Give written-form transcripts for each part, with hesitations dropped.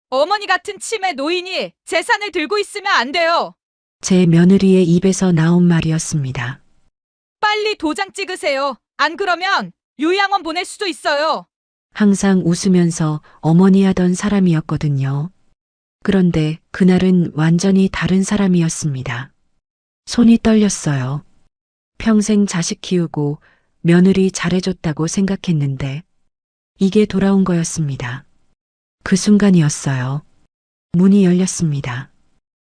어머니 같은 치매 노인이 재산을 들고 있으면 안 돼요. 제 며느리의 입에서 나온 말이었습니다. 빨리 도장 찍으세요. 안 그러면 요양원 보낼 수도 있어요. 항상 웃으면서 어머니 하던 사람이었거든요. 그런데 그날은 완전히 다른 사람이었습니다. 손이 떨렸어요. 평생 자식 키우고 며느리 잘해줬다고 생각했는데 이게 돌아온 거였습니다. 그 순간이었어요. 문이 열렸습니다.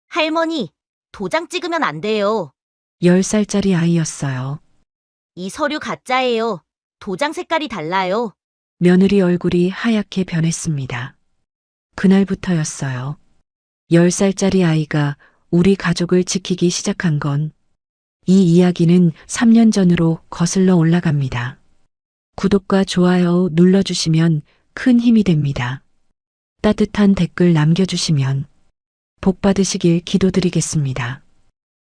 할머니, 도장 찍으면 안 돼요. 10살짜리 아이였어요. 이 서류 가짜예요. 도장 색깔이 달라요. 며느리 얼굴이 하얗게 변했습니다. 그날부터였어요. 10살짜리 아이가 우리 가족을 지키기 시작한 건 이 이야기는 3년 전으로 거슬러 올라갑니다. 구독과 좋아요 눌러주시면 큰 힘이 됩니다. 따뜻한 댓글 남겨주시면 복 받으시길 기도드리겠습니다.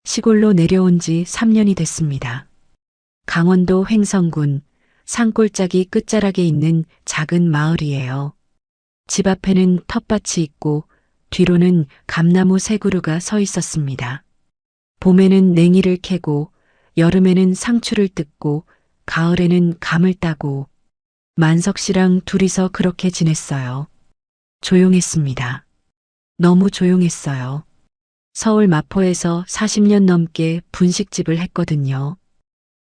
시골로 내려온 지 3년이 됐습니다. 강원도 횡성군 산골짜기 끝자락에 있는 작은 마을이에요. 집 앞에는 텃밭이 있고 뒤로는 감나무 세 그루가 서 있었습니다. 봄에는 냉이를 캐고 여름에는 상추를 뜯고 가을에는 감을 따고 만석 씨랑 둘이서 그렇게 지냈어요. 조용했습니다. 너무 조용했어요. 서울 마포에서 40년 넘게 분식집을 했거든요.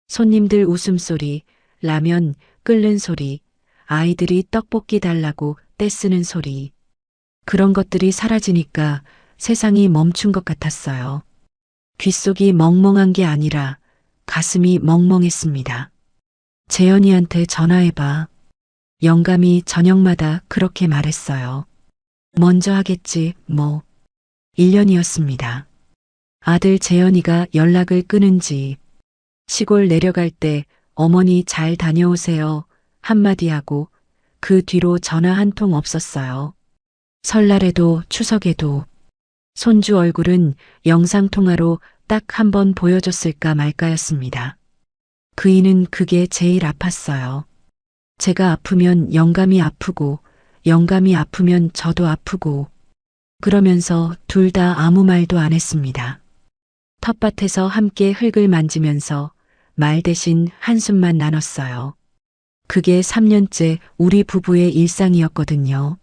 손님들 웃음소리, 라면 끓는 소리, 아이들이 떡볶이 달라고 떼쓰는 소리. 그런 것들이 사라지니까 세상이 멈춘 것 같았어요. 귓속이 멍멍한 게 아니라 가슴이 멍멍했습니다. 재현이한테 전화해봐. 영감이 저녁마다 그렇게 말했어요. 먼저 하겠지, 뭐. 1년이었습니다. 아들 재현이가 연락을 끊은 지 시골 내려갈 때 어머니 잘 다녀오세요 한마디 하고 그 뒤로 전화 한 통 없었어요. 설날에도 추석에도 손주 얼굴은 영상통화로 딱 한 번 보여줬을까 말까였습니다. 그이는 그게 제일 아팠어요. 제가 아프면 영감이 아프고 영감이 아프면 저도 아프고 그러면서 둘 다 아무 말도 안 했습니다. 텃밭에서 함께 흙을 만지면서 말 대신 한숨만 나눴어요. 그게 3년째 우리 부부의 일상이었거든요.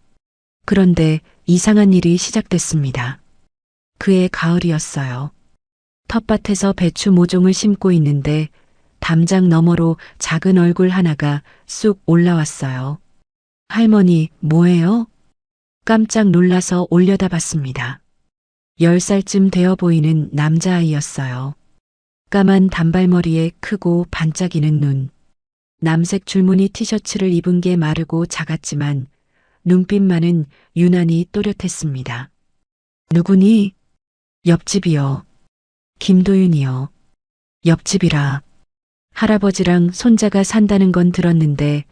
그런데 이상한 일이 시작됐습니다. 그해 가을이었어요. 텃밭에서 배추 모종을 심고 있는데 담장 너머로 작은 얼굴 하나가 쑥 올라왔어요. 할머니, 뭐예요? 깜짝 놀라서 올려다봤습니다. 10살쯤 되어 보이는 남자아이였어요. 까만 단발머리에 크고 반짝이는 눈. 남색 줄무늬 티셔츠를 입은 게 마르고 작았지만 눈빛만은 유난히 또렷했습니다. 누구니? 옆집이요. 김도윤이요. 옆집이라. 할아버지랑 손자가 산다는 건 들었는데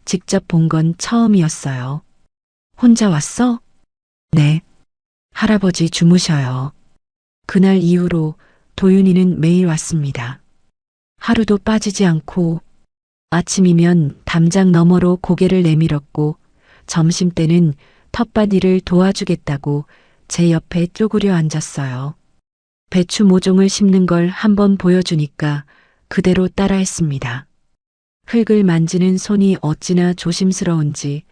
직접 본 건 처음이었어요. 혼자 왔어? 네. 할아버지 주무셔요. 그날 이후로 도윤이는 매일 왔습니다. 하루도 빠지지 않고 아침이면 담장 너머로 고개를 내밀었고 점심때는 텃밭 일을 도와주겠다고 제 옆에 쪼그려 앉았어요. 배추 모종을 심는 걸 한번 보여주니까 그대로 따라했습니다. 흙을 만지는 손이 어찌나 조심스러운지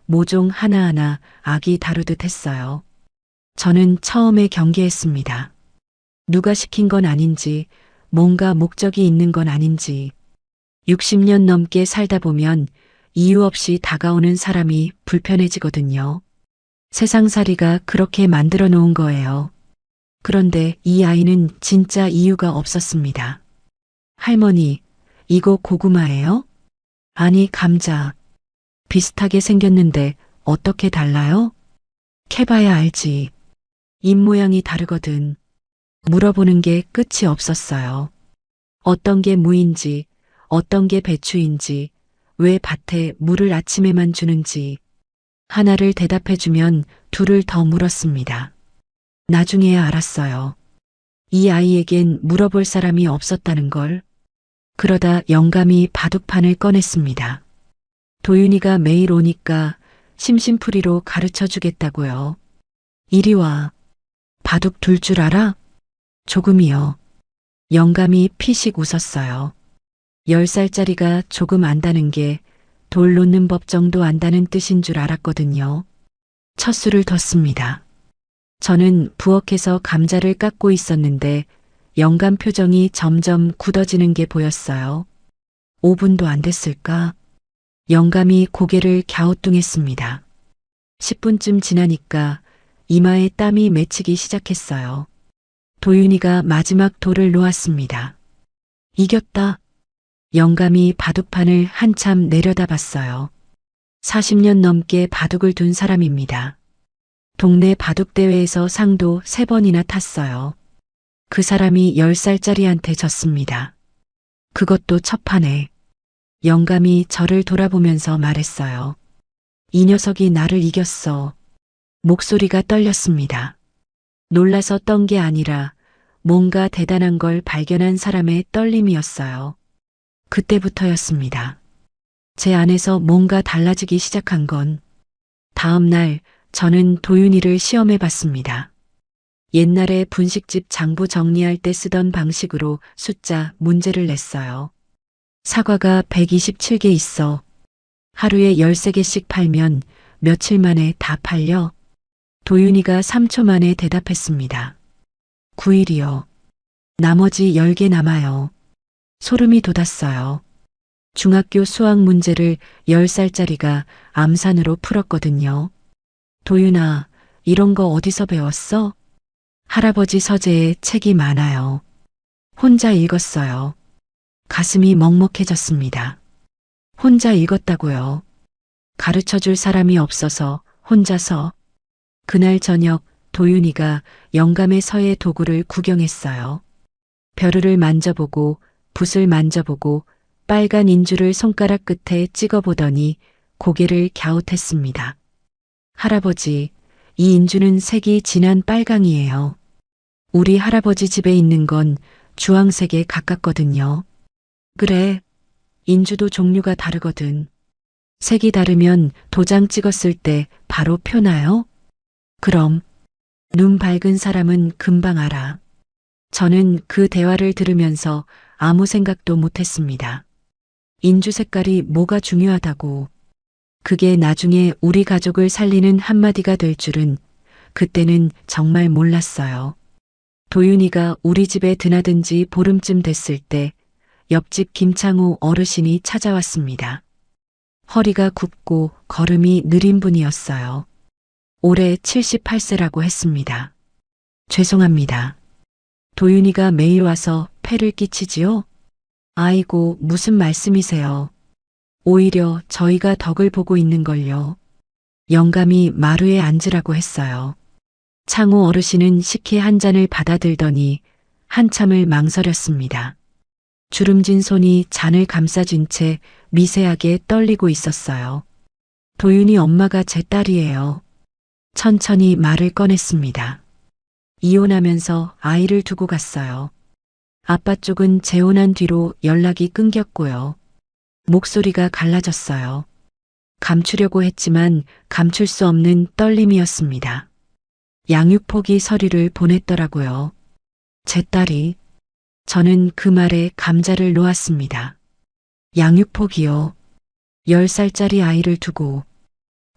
모종 하나하나 아기 다루듯 했어요. 저는 처음에 경계했습니다. 누가 시킨 건 아닌지, 뭔가 목적이 있는 건 아닌지. 60년 넘게 살다 보면 이유 없이 다가오는 사람이 불편해지거든요. 세상살이가 그렇게 만들어 놓은 거예요. 그런데 이 아이는 진짜 이유가 없었습니다. 할머니, 이거 고구마예요? 아니, 감자. 비슷하게 생겼는데 어떻게 달라요? 캐봐야 알지. 입 모양이 다르거든. 물어보는 게 끝이 없었어요. 어떤 게 무인지, 어떤 게 배추인지, 왜 밭에 물을 아침에만 주는지. 하나를 대답해주면 둘을 더 물었습니다. 나중에야 알았어요. 이 아이에겐 물어볼 사람이 없었다는 걸. 그러다 영감이 바둑판을 꺼냈습니다. 도윤이가 매일 오니까 심심풀이로 가르쳐 주겠다고요. 이리 와. 바둑 둘 줄 알아? 조금이요. 영감이 피식 웃었어요. 10살짜리가 조금 안다는 게 돌 놓는 법 정도 안다는 뜻인 줄 알았거든요. 첫 수를 뒀습니다. 저는 부엌에서 감자를 깎고 있었는데 영감 표정이 점점 굳어지는 게 보였어요. 5분도 안 됐을까? 영감이 고개를 갸우뚱했습니다. 10분쯤 지나니까 이마에 땀이 맺히기 시작했어요. 도윤이가 마지막 돌을 놓았습니다. 이겼다. 영감이 바둑판을 한참 내려다봤어요. 40년 넘게 바둑을 둔 사람입니다. 동네 바둑대회에서 상도 3번이나 탔어요. 그 사람이 10살짜리한테 졌습니다. 그것도 첫 판에. 영감이 저를 돌아보면서 말했어요. 이 녀석이 나를 이겼어. 목소리가 떨렸습니다. 놀라서 떤 게 아니라 뭔가 대단한 걸 발견한 사람의 떨림이었어요. 그때부터였습니다. 제 안에서 뭔가 달라지기 시작한 건 다음 날 저는 도윤이를 시험해 봤습니다. 옛날에 분식집 장부 정리할 때 쓰던 방식으로 숫자 문제를 냈어요. 사과가 127개 있어. 하루에 13개씩 팔면 며칠 만에 다 팔려? 도윤이가 3초 만에 대답했습니다. 9일이요. 나머지 10개 남아요. 소름이 돋았어요. 중학교 수학 문제를 10살짜리가 암산으로 풀었거든요. 도윤아, 이런 거 어디서 배웠어? 할아버지 서재에 책이 많아요. 혼자 읽었어요. 가슴이 먹먹해졌습니다. 혼자 읽었다고요. 가르쳐줄 사람이 없어서 혼자서. 그날 저녁 도윤이가 영감의 서예 도구를 구경했어요. 벼루를 만져보고 붓을 만져보고 빨간 인주를 손가락 끝에 찍어보더니 고개를 갸웃했습니다. 할아버지, 이 인주는 색이 진한 빨강이에요. 우리 할아버지 집에 있는 건 주황색에 가깝거든요. 그래, 인주도 종류가 다르거든. 색이 다르면 도장 찍었을 때 바로 표나요? 그럼, 눈 밝은 사람은 금방 알아. 저는 그 대화를 들으면서 아무 생각도 못했습니다. 인주 색깔이 뭐가 중요하다고. 그게 나중에 우리 가족을 살리는 한마디가 될 줄은 그때는 정말 몰랐어요. 도윤이가 우리 집에 드나든 지 보름쯤 됐을 때 옆집 김창우 어르신이 찾아왔습니다. 허리가 굽고 걸음이 느린 분이었어요. 올해 78세라고 했습니다. 죄송합니다. 도윤이가 매일 와서 폐를 끼치지요? 아이고, 무슨 말씀이세요. 오히려 저희가 덕을 보고 있는걸요. 영감이 마루에 앉으라고 했어요. 창우 어르신은 식혜 한 잔을 받아들더니 한참을 망설였습니다. 주름진 손이 잔을 감싸준 채 미세하게 떨리고 있었어요. 도윤이 엄마가 제 딸이에요. 천천히 말을 꺼냈습니다. 이혼하면서 아이를 두고 갔어요. 아빠 쪽은 재혼한 뒤로 연락이 끊겼고요. 목소리가 갈라졌어요. 감추려고 했지만 감출 수 없는 떨림이었습니다. 양육 포기 서류를 보냈더라고요. 제 딸이. 저는 그 말에 감자를 놓았습니다. 양육 포기요. 10살짜리 아이를 두고.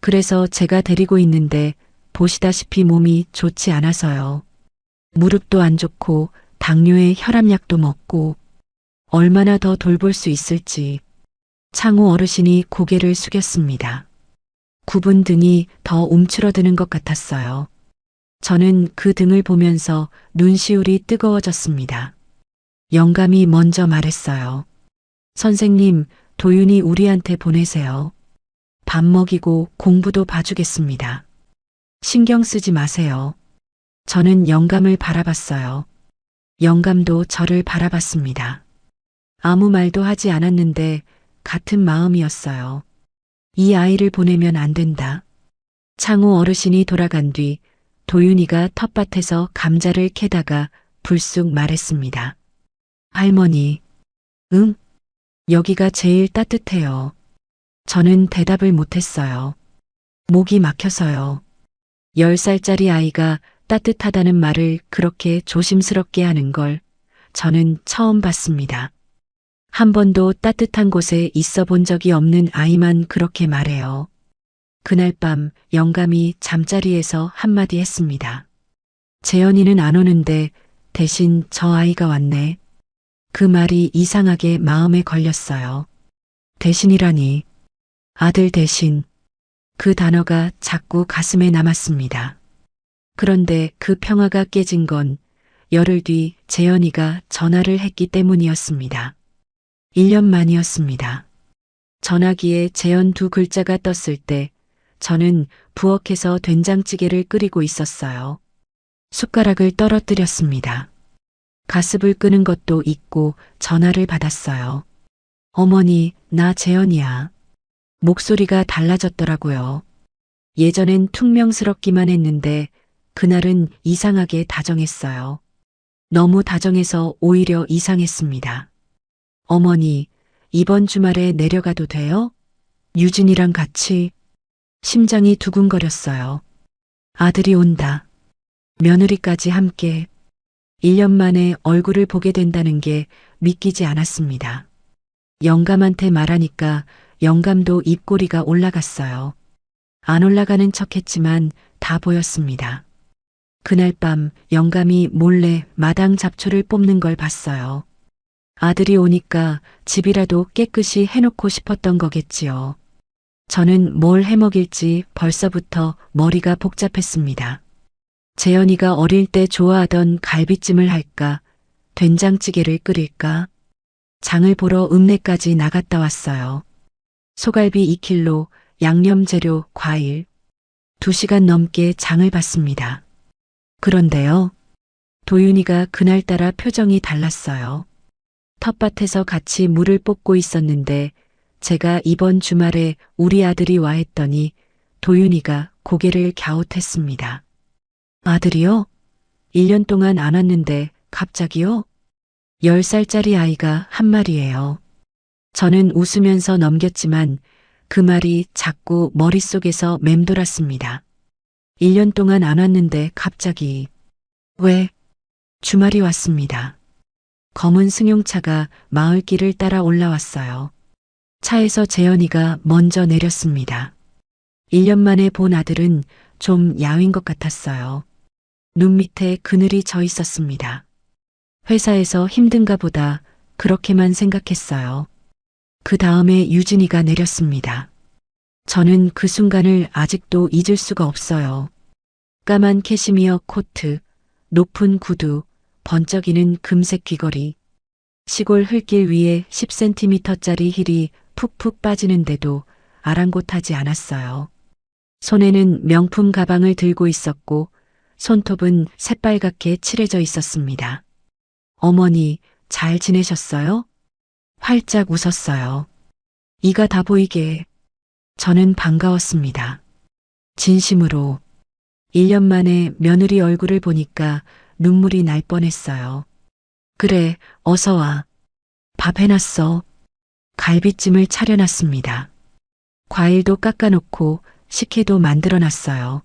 그래서 제가 데리고 있는데 보시다시피 몸이 좋지 않아서요. 무릎도 안 좋고 당뇨에 혈압약도 먹고 얼마나 더 돌볼 수 있을지. 창우 어르신이 고개를 숙였습니다. 굽은 등이 더 움츠러드는 것 같았어요. 저는 그 등을 보면서 눈시울이 뜨거워졌습니다. 영감이 먼저 말했어요. 선생님, 도윤이 우리한테 보내세요. 밥 먹이고 공부도 봐주겠습니다. 신경 쓰지 마세요. 저는 영감을 바라봤어요. 영감도 저를 바라봤습니다. 아무 말도 하지 않았는데 같은 마음이었어요. 이 아이를 보내면 안 된다. 창우 어르신이 돌아간 뒤 도윤이가 텃밭에서 감자를 캐다가 불쑥 말했습니다. 할머니, 응? 여기가 제일 따뜻해요. 저는 대답을 못했어요. 목이 막혀서요. 10살짜리 아이가 따뜻하다는 말을 그렇게 조심스럽게 하는 걸 저는 처음 봤습니다. 한 번도 따뜻한 곳에 있어 본 적이 없는 아이만 그렇게 말해요. 그날 밤 영감이 잠자리에서 한마디 했습니다. 재현이는 안 오는데 대신 저 아이가 왔네. 그 말이 이상하게 마음에 걸렸어요. 대신이라니. 아들 대신. 그 단어가 자꾸 가슴에 남았습니다. 그런데 그 평화가 깨진 건 열흘 뒤 재현이가 전화를 했기 때문이었습니다. 1년 만이었습니다. 전화기에 재현 두 글자가 떴을 때 저는 부엌에서 된장찌개를 끓이고 있었어요. 숟가락을 떨어뜨렸습니다. 가습을 끄는 것도 잊고 전화를 받았어요. 어머니, 나 재현이야. 목소리가 달라졌더라고요. 예전엔 퉁명스럽기만 했는데 그날은 이상하게 다정했어요. 너무 다정해서 오히려 이상했습니다. 어머니, 이번 주말에 내려가도 돼요? 유진이랑 같이. 심장이 두근거렸어요. 아들이 온다. 며느리까지 함께. 1년 만에 얼굴을 보게 된다는 게 믿기지 않았습니다. 영감한테 말하니까 영감도 입꼬리가 올라갔어요. 안 올라가는 척했지만 다 보였습니다. 그날 밤 영감이 몰래 마당 잡초를 뽑는 걸 봤어요. 아들이 오니까 집이라도 깨끗이 해놓고 싶었던 거겠지요. 저는 뭘 해먹일지 벌써부터 머리가 복잡했습니다. 재현이가 어릴 때 좋아하던 갈비찜을 할까? 된장찌개를 끓일까? 장을 보러 읍내까지 나갔다 왔어요. 소갈비 2kg, 양념 재료, 과일. 2시간 넘게 장을 봤습니다. 그런데요. 도윤이가 그날따라 표정이 달랐어요. 텃밭에서 같이 물을 뽑고 있었는데 제가 이번 주말에 우리 아들이 와 했더니 도윤이가 고개를 갸웃했습니다. 아들이요? 1년 동안 안 왔는데 갑자기요? 10살짜리 아이가 한 말이에요. 저는 웃으면서 넘겼지만 그 말이 자꾸 머릿속에서 맴돌았습니다. 1년 동안 안 왔는데 갑자기. 왜? 주말이 왔습니다. 검은 승용차가 마을길을 따라 올라왔어요. 차에서 재현이가 먼저 내렸습니다. 1년 만에 본 아들은 좀 야윈 것 같았어요. 눈 밑에 그늘이 져 있었습니다. 회사에서 힘든가 보다 그렇게만 생각했어요. 그 다음에 유진이가 내렸습니다. 저는 그 순간을 아직도 잊을 수가 없어요. 까만 캐시미어 코트, 높은 구두, 번쩍이는 금색 귀걸이. 시골 흙길 위에 10cm짜리 힐이 푹푹 빠지는데도 아랑곳하지 않았어요. 손에는 명품 가방을 들고 있었고 손톱은 새빨갛게 칠해져 있었습니다. 어머니, 잘 지내셨어요? 활짝 웃었어요. 이가 다 보이게. 저는 반가웠습니다. 진심으로. 1년 만에 며느리 얼굴을 보니까 눈물이 날 뻔했어요. 그래, 어서 와. 밥 해놨어. 갈비찜을 차려놨습니다. 과일도 깎아놓고 식혜도 만들어놨어요.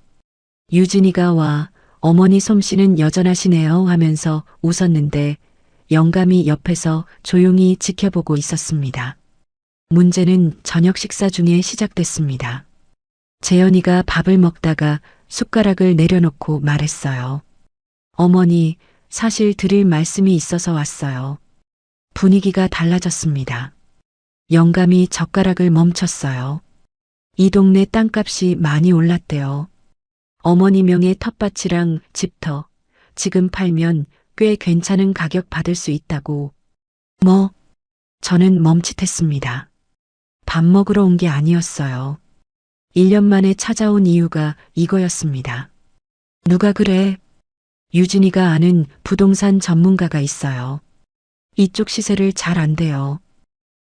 유진이가 와 어머니 솜씨는 여전하시네요 하면서 웃었는데 영감이 옆에서 조용히 지켜보고 있었습니다. 문제는 저녁 식사 중에 시작됐습니다. 재현이가 밥을 먹다가 숟가락을 내려놓고 말했어요. 어머니, 사실 드릴 말씀이 있어서 왔어요. 분위기가 달라졌습니다. 영감이 젓가락을 멈췄어요. 이 동네 땅값이 많이 올랐대요. 어머니 명의 텃밭이랑 집터, 지금 팔면 꽤 괜찮은 가격 받을 수 있다고. 뭐? 저는 멈칫했습니다. 밥 먹으러 온 게 아니었어요. 1년 만에 찾아온 이유가 이거였습니다. 누가 그래? 유진이가 아는 부동산 전문가가 있어요. 이쪽 시세를 잘 안대요.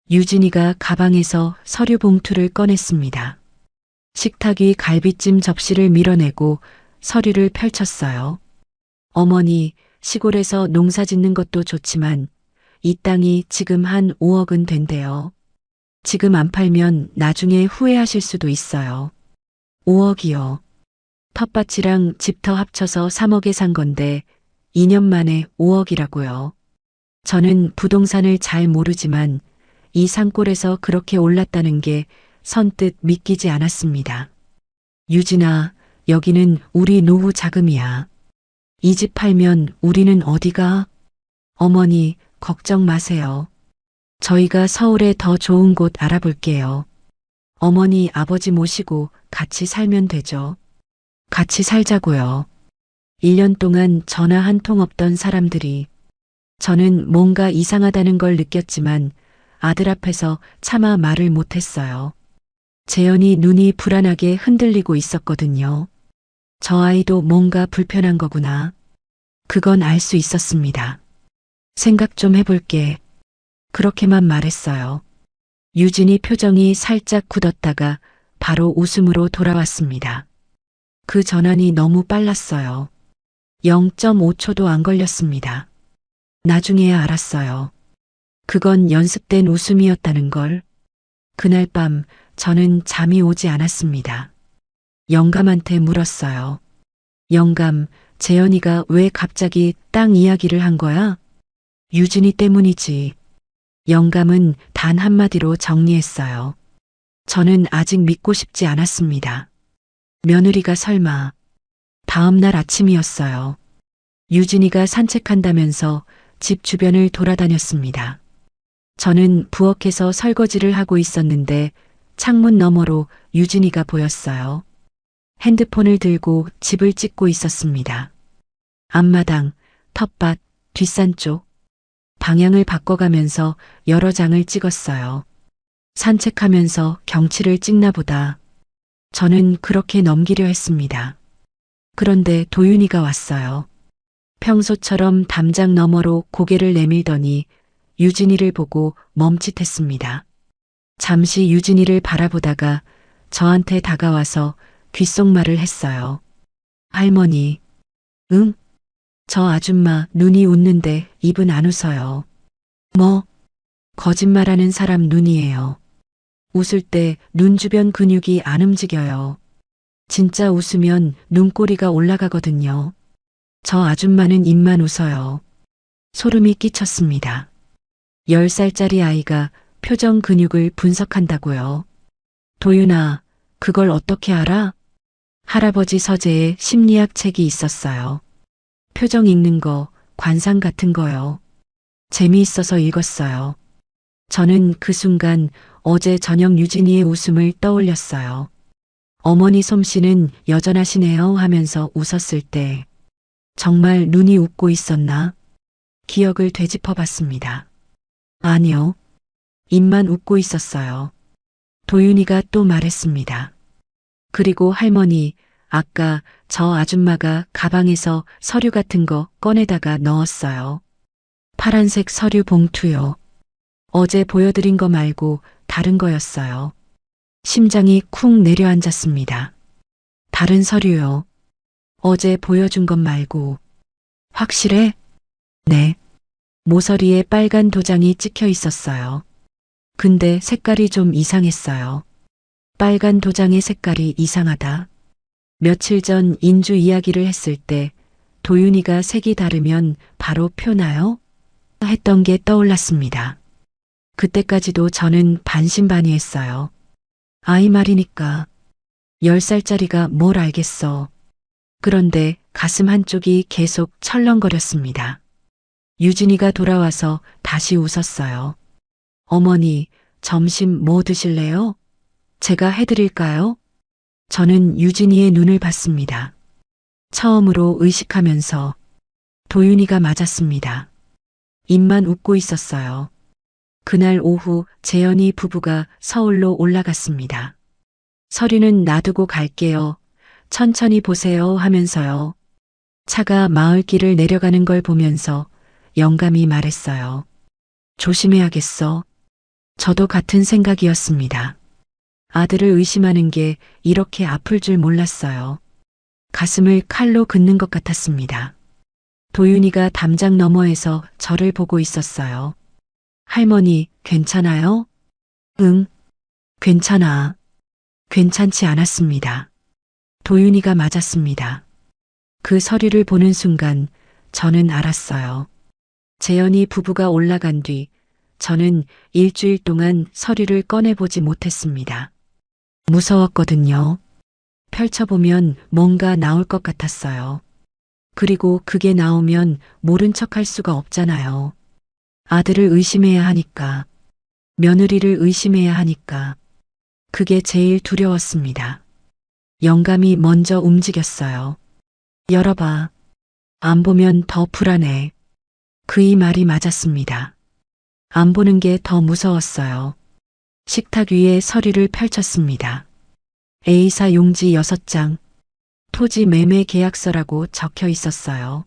유진이가 가방에서 서류 봉투를 꺼냈습니다. 식탁 위 갈비찜 접시를 밀어내고 서류를 펼쳤어요. 어머니, 시골에서 농사 짓는 것도 좋지만 이 땅이 지금 한 5억은 된대요. 지금 안 팔면 나중에 후회하실 수도 있어요. 5억이요. 텃밭이랑 집터 합쳐서 3억에 산 건데 2년 만에 5억이라고요. 저는 부동산을 잘 모르지만 이 산골에서 그렇게 올랐다는 게 선뜻 믿기지 않았습니다. 유진아, 여기는 우리 노후 자금이야. 이 집 팔면 우리는 어디가? 어머니, 걱정 마세요. 저희가 서울에 더 좋은 곳 알아볼게요. 어머니, 아버지 모시고 같이 살면 되죠. 같이 살자고요. 1년 동안 전화 한 통 없던 사람들이 저는 뭔가 이상하다는 걸 느꼈지만 아들 앞에서 차마 말을 못했어요. 재현이 눈이 불안하게 흔들리고 있었거든요. 저 아이도 뭔가 불편한 거구나. 그건 알 수 있었습니다. 생각 좀 해볼게. 그렇게만 말했어요. 유진이 표정이 살짝 굳었다가 바로 웃음으로 돌아왔습니다. 그 전환이 너무 빨랐어요. 0.5초도 안 걸렸습니다. 나중에야 알았어요. 그건 연습된 웃음이었다는 걸. 그날 밤 저는 잠이 오지 않았습니다. 영감한테 물었어요. 영감, 재현이가 왜 갑자기 땅 이야기를 한 거야? 유진이 때문이지. 영감은 단 한마디로 정리했어요. 저는 아직 믿고 싶지 않았습니다. 며느리가 설마. 다음 날 아침이었어요. 유진이가 산책한다면서 집 주변을 돌아다녔습니다. 저는 부엌에서 설거지를 하고 있었는데 창문 너머로 유진이가 보였어요. 핸드폰을 들고 집을 찍고 있었습니다. 앞마당, 텃밭, 뒷산 쪽. 방향을 바꿔가면서 여러 장을 찍었어요. 산책하면서 경치를 찍나 보다. 저는 그렇게 넘기려 했습니다. 그런데 도윤이가 왔어요. 평소처럼 담장 너머로 고개를 내밀더니 유진이를 보고 멈칫했습니다. 잠시 유진이를 바라보다가 저한테 다가와서 귓속말을 했어요. 할머니. 응? 저 아줌마 눈이 웃는데 입은 안 웃어요. 뭐? 거짓말하는 사람 눈이에요. 웃을 때 눈 주변 근육이 안 움직여요. 진짜 웃으면 눈꼬리가 올라가거든요. 저 아줌마는 입만 웃어요. 소름이 끼쳤습니다. 10살짜리 아이가 표정 근육을 분석한다고요. 도윤아, 그걸 어떻게 알아? 할아버지 서재에 심리학 책이 있었어요. 표정 읽는 거, 관상 같은 거요. 재미있어서 읽었어요. 저는 그 순간 어제 저녁 유진이의 웃음을 떠올렸어요. 어머니 솜씨는 여전하시네요 하면서 웃었을 때 정말 눈이 웃고 있었나? 기억을 되짚어 봤습니다. 아니요. 입만 웃고 있었어요. 도윤이가 또 말했습니다. 그리고 할머니, 아까 저 아줌마가 가방에서 서류 같은 거 꺼내다가 넣었어요. 파란색 서류 봉투요. 어제 보여드린 거 말고 다른 거였어요. 심장이 쿵 내려앉았습니다. 다른 서류요. 어제 보여준 것 말고. 확실해? 네. 모서리에 빨간 도장이 찍혀 있었어요. 근데 색깔이 좀 이상했어요. 빨간 도장의 색깔이 이상하다. 며칠 전 인주 이야기를 했을 때 도윤이가 색이 다르면 바로 표나요? 했던 게 떠올랐습니다. 그때까지도 저는 반신반의했어요. 아이 말이니까 10살짜리가 뭘 알겠어. 그런데 가슴 한쪽이 계속 철렁거렸습니다. 유진이가 돌아와서 다시 웃었어요. 어머니, 점심 뭐 드실래요? 제가 해드릴까요? 저는 유진이의 눈을 봤습니다. 처음으로 의식하면서 도윤이가 맞았습니다. 입만 웃고 있었어요. 그날 오후 재현이 부부가 서울로 올라갔습니다. 서류는 놔두고 갈게요. 천천히 보세요 하면서요. 차가 마을길을 내려가는 걸 보면서 영감이 말했어요. 조심해야겠어. 저도 같은 생각이었습니다. 아들을 의심하는 게 이렇게 아플 줄 몰랐어요. 가슴을 칼로 긋는 것 같았습니다. 도윤이가 담장 너머에서 저를 보고 있었어요. 할머니, 괜찮아요? 응, 괜찮아. 괜찮지 않았습니다. 도윤이가 맞았습니다. 그 서류를 보는 순간 저는 알았어요. 재현이 부부가 올라간 뒤 저는 일주일 동안 서류를 꺼내보지 못했습니다. 무서웠거든요. 펼쳐보면 뭔가 나올 것 같았어요. 그리고 그게 나오면 모른 척 할 수가 없잖아요. 아들을 의심해야 하니까, 며느리를 의심해야 하니까. 그게 제일 두려웠습니다. 영감이 먼저 움직였어요. 열어봐. 안 보면 더 불안해. 그의 말이 맞았습니다. 안 보는 게 더 무서웠어요. 식탁 위에 서류를 펼쳤습니다. A사 용지 6장. 토지 매매 계약서라고 적혀 있었어요.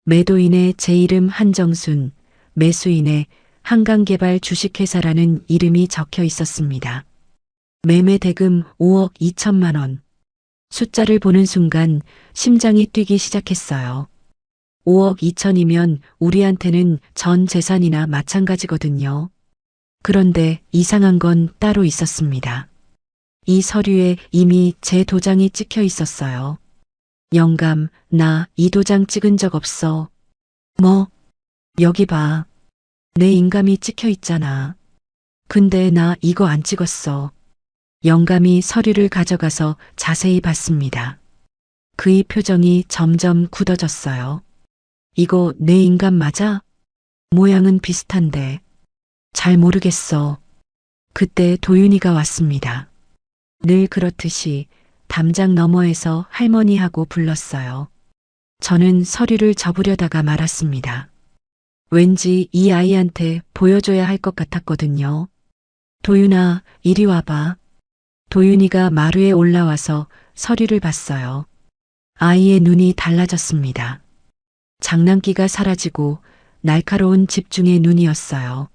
매도인의 제 이름 한정순, 매수인의 한강개발 주식회사라는 이름이 적혀 있었습니다. 매매 대금 5억 2천만 원. 숫자를 보는 순간 심장이 뛰기 시작했어요. 5억 2천이면 우리한테는 전 재산이나 마찬가지거든요. 그런데 이상한 건 따로 있었습니다. 이 서류에 이미 제 도장이 찍혀 있었어요. 영감, 나 이 도장 찍은 적 없어. 뭐? 여기 봐. 내 인감이 찍혀 있잖아. 근데 나 이거 안 찍었어. 영감이 서류를 가져가서 자세히 봤습니다. 그의 표정이 점점 굳어졌어요. 이거 내 인감 맞아? 모양은 비슷한데. 잘 모르겠어. 그때 도윤이가 왔습니다. 늘 그렇듯이 담장 너머에서 할머니하고 불렀어요. 저는 서류를 접으려다가 말았습니다. 왠지 이 아이한테 보여줘야 할 것 같았거든요. 도윤아, 이리 와봐. 도윤이가 마루에 올라와서 서류를 봤어요. 아이의 눈이 달라졌습니다. 장난기가 사라지고 날카로운 집중의 눈이었어요.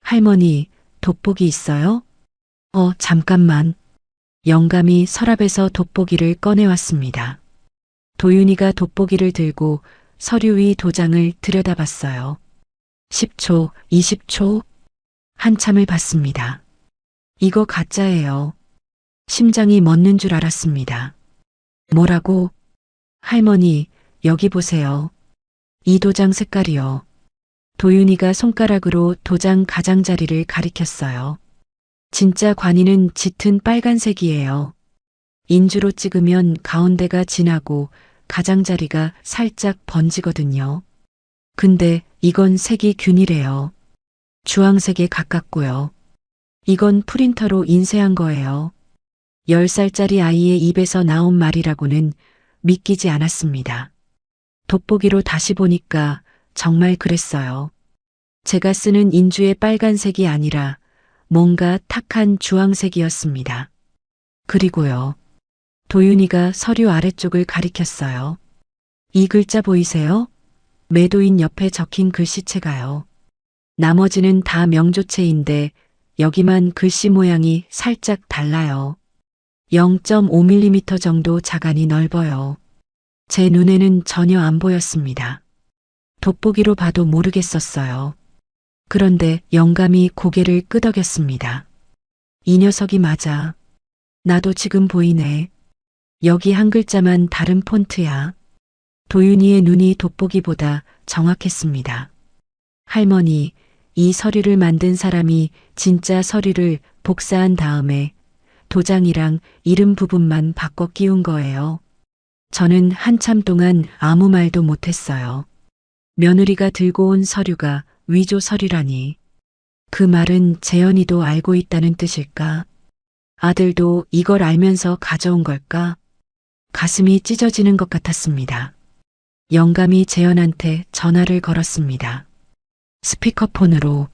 할머니, 돋보기 있어요? 잠깐만. 영감이 서랍에서 돋보기를 꺼내왔습니다. 도윤이가 돋보기를 들고 서류 위 도장을 들여다봤어요. 10초, 20초, 한참을 봤습니다. 이거 가짜예요. 심장이 멎는 줄 알았습니다. 뭐라고? 할머니, 여기 보세요. 이 도장 색깔이요. 도윤이가 손가락으로 도장 가장자리를 가리켰어요. 진짜 관이는 짙은 빨간색이에요. 인주로 찍으면 가운데가 진하고 가장자리가 살짝 번지거든요. 근데 이건 색이 균일해요. 주황색에 가깝고요. 이건 프린터로 인쇄한 거예요. 10살짜리 아이의 입에서 나온 말이라고는 믿기지 않았습니다. 돋보기로 다시 보니까 정말 그랬어요. 제가 쓰는 인주의 빨간색이 아니라 뭔가 탁한 주황색이었습니다. 그리고요. 도윤이가 서류 아래쪽을 가리켰어요. 이 글자 보이세요? 매도인 옆에 적힌 글씨체가요. 나머지는 다 명조체인데 여기만 글씨 모양이 살짝 달라요. 0.5mm 정도 자간이 넓어요. 제 눈에는 전혀 안 보였습니다. 돋보기로 봐도 모르겠었어요. 그런데 영감이 고개를 끄덕였습니다. 이 녀석이 맞아. 나도 지금 보이네. 여기 한 글자만 다른 폰트야. 도윤이의 눈이 돋보기보다 정확했습니다. 할머니, 이 서류를 만든 사람이 진짜 서류를 복사한 다음에 도장이랑 이름 부분만 바꿔 끼운 거예요. 저는 한참 동안 아무 말도 못했어요. 며느리가 들고 온 서류가 위조 서류라니. 그 말은 재현이도 알고 있다는 뜻일까? 아들도 이걸 알면서 가져온 걸까? 가슴이 찢어지는 것 같았습니다. 영감이 재현한테 전화를 걸었습니다. 스피커폰으로.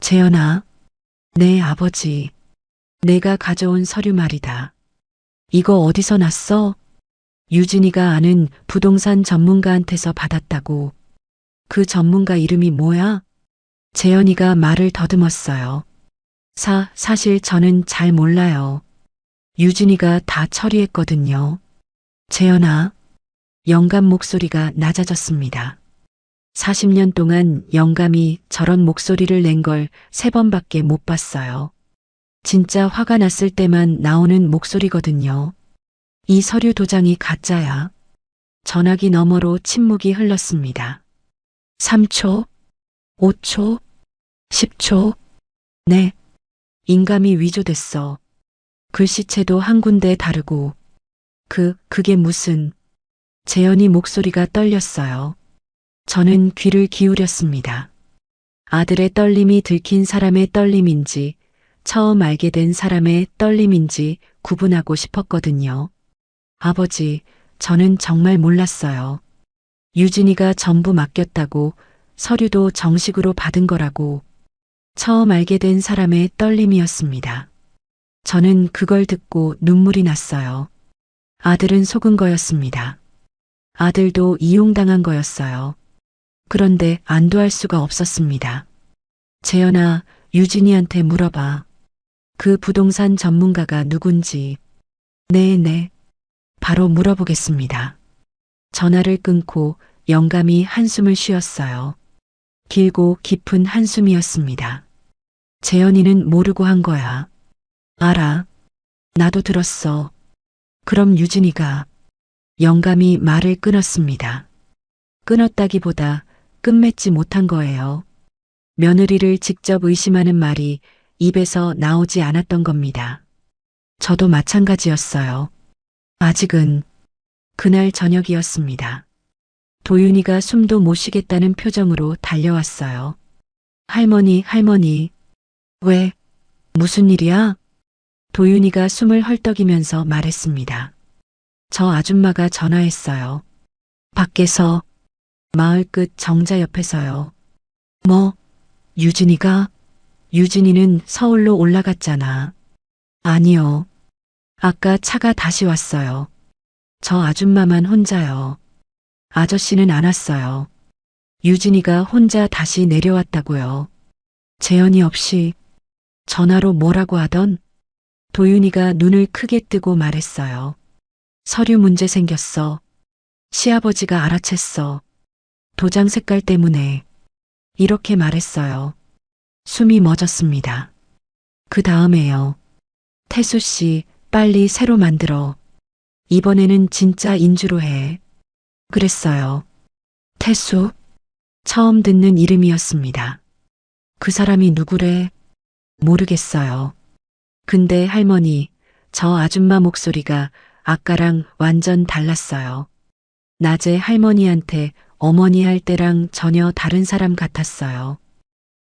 재현아, 내 아버지. 내가 가져온 서류 말이다. 이거 어디서 났어? 유진이가 아는 부동산 전문가한테서 받았다고. 그 전문가 이름이 뭐야? 재현이가 말을 더듬었어요. 사실 저는 잘 몰라요. 유진이가 다 처리했거든요. 재현아, 영감 목소리가 낮아졌습니다. 40년 동안 영감이 저런 목소리를 낸 걸 3번밖에 못 봤어요. 진짜 화가 났을 때만 나오는 목소리거든요. 이 서류 도장이 가짜야. 전화기 너머로 침묵이 흘렀습니다. 3초, 5초, 10초. 네. 인감이 위조됐어. 글씨체도 한 군데 다르고. 그게 무슨. 재현이 목소리가 떨렸어요. 저는 귀를 기울였습니다. 아들의 떨림이 들킨 사람의 떨림인지, 처음 알게 된 사람의 떨림인지 구분하고 싶었거든요. 아버지, 저는 정말 몰랐어요. 유진이가 전부 맡겼다고, 서류도 정식으로 받은 거라고. 처음 알게 된 사람의 떨림이었습니다. 저는 그걸 듣고 눈물이 났어요. 아들은 속은 거였습니다. 아들도 이용당한 거였어요. 그런데 안도할 수가 없었습니다. 재현아, 유진이한테 물어봐. 그 부동산 전문가가 누군지. 네. 바로 물어보겠습니다. 전화를 끊고 영감이 한숨을 쉬었어요. 길고 깊은 한숨이었습니다. 재현이는 모르고 한 거야. 알아. 나도 들었어. 그럼 유진이가. 영감이 말을 끊었습니다. 끊었다기보다 끝맺지 못한 거예요. 며느리를 직접 의심하는 말이 입에서 나오지 않았던 겁니다. 저도 마찬가지였어요. 아직은. 그날 저녁이었습니다. 도윤이가 숨도 못 쉬겠다는 표정으로 달려왔어요. 할머니. 왜? 무슨 일이야? 도윤이가 숨을 헐떡이면서 말했습니다. 저 아줌마가 전화했어요. 밖에서. 마을 끝 정자 옆에서요. 뭐? 유진이가? 유진이는 서울로 올라갔잖아. 아니요. 아까 차가 다시 왔어요. 저 아줌마만 혼자요. 아저씨는 안 왔어요. 유진이가 혼자 다시 내려왔다고요. 재현이 없이. 전화로 뭐라고 하던? 도윤이가 눈을 크게 뜨고 말했어요. 서류 문제 생겼어. 시아버지가 알아챘어. 도장 색깔 때문에. 이렇게 말했어요. 숨이 멎었습니다. 그 다음에요. 태수 씨, 빨리 새로 만들어. 이번에는 진짜 인주로 해. 그랬어요. 태수? 처음 듣는 이름이었습니다. 그 사람이 누구래? 모르겠어요. 근데 할머니, 저 아줌마 목소리가 아까랑 완전 달랐어요. 낮에 할머니한테 어머니 할 때랑 전혀 다른 사람 같았어요.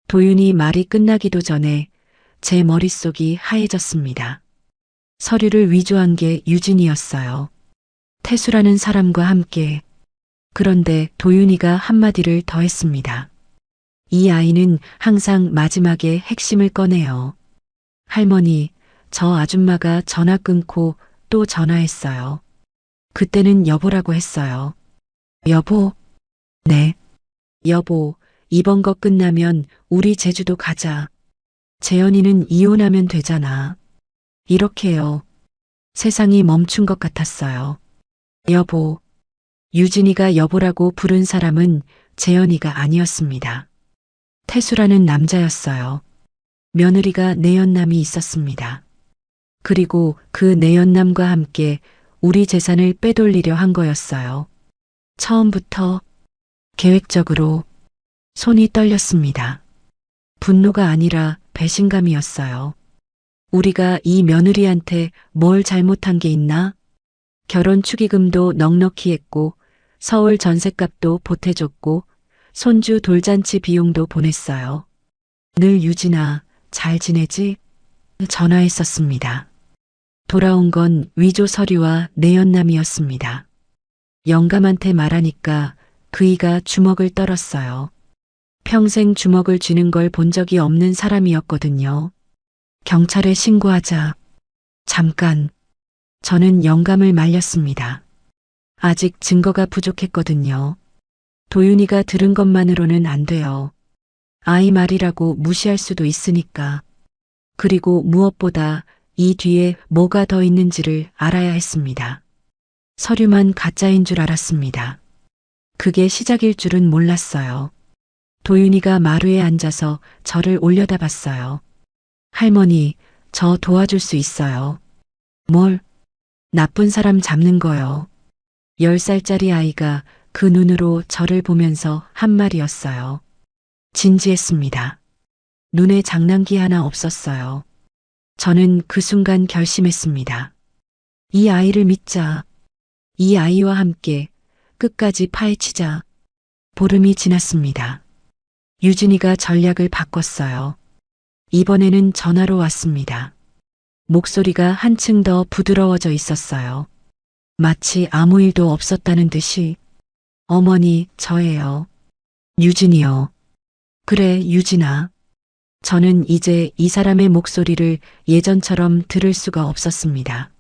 도윤이 말이 끝나기도 전에 제 머릿속이 하얘졌습니다. 서류를 위조한 게 유진이었어요. 태수라는 사람과 함께. 그런데 도윤이가 한마디를 더 했습니다. 이 아이는 항상 마지막에 핵심을 꺼내요. 할머니, 저 아줌마가 전화 끊고 또 전화했어요. 그때는 여보라고 했어요. 여보? 네. 여보, 이번 거 끝나면 우리 제주도 가자. 재현이는 이혼하면 되잖아. 이렇게요. 세상이 멈춘 것 같았어요. 여보. 유진이가 여보라고 부른 사람은 재현이가 아니었습니다. 태수라는 남자였어요. 며느리가 내연남이 있었습니다. 그리고 그 내연남과 함께 우리 재산을 빼돌리려 한 거였어요. 처음부터 계획적으로. 손이 떨렸습니다. 분노가 아니라 배신감이었어요. 우리가 이 며느리한테 뭘 잘못한 게 있나? 결혼 축의금도 넉넉히 했고 서울 전셋값도 보태줬고 손주 돌잔치 비용도 보냈어요. 늘 유진아, 잘 지내지? 전화했었습니다. 돌아온 건 위조 서류와 내연남이었습니다. 영감한테 말하니까 그이가 주먹을 떨었어요. 평생 주먹을 쥐는 걸 본 적이 없는 사람이었거든요. 경찰에 신고하자. 잠깐. 저는 영감을 말렸습니다. 아직 증거가 부족했거든요. 도윤이가 들은 것만으로는 안 돼요. 아이 말이라고 무시할 수도 있으니까. 그리고 무엇보다 이 뒤에 뭐가 더 있는지를 알아야 했습니다. 서류만 가짜인 줄 알았습니다. 그게 시작일 줄은 몰랐어요. 도윤이가 마루에 앉아서 저를 올려다봤어요. 할머니, 저 도와줄 수 있어요. 뭘? 나쁜 사람 잡는 거요. 10살짜리 아이가 그 눈으로 저를 보면서 한 말이었어요. 진지했습니다. 눈에 장난기 하나 없었어요. 저는 그 순간 결심했습니다. 이 아이를 믿자. 이 아이와 함께 끝까지 파헤치자. 보름이 지났습니다. 유진이가 전략을 바꿨어요. 이번에는 전화로 왔습니다. 목소리가 한층 더 부드러워져 있었어요. 마치 아무 일도 없었다는 듯이. 어머니, 저예요. 유진이요. 그래, 유진아. 저는 이제 이 사람의 목소리를 예전처럼 들을 수가 없었습니다.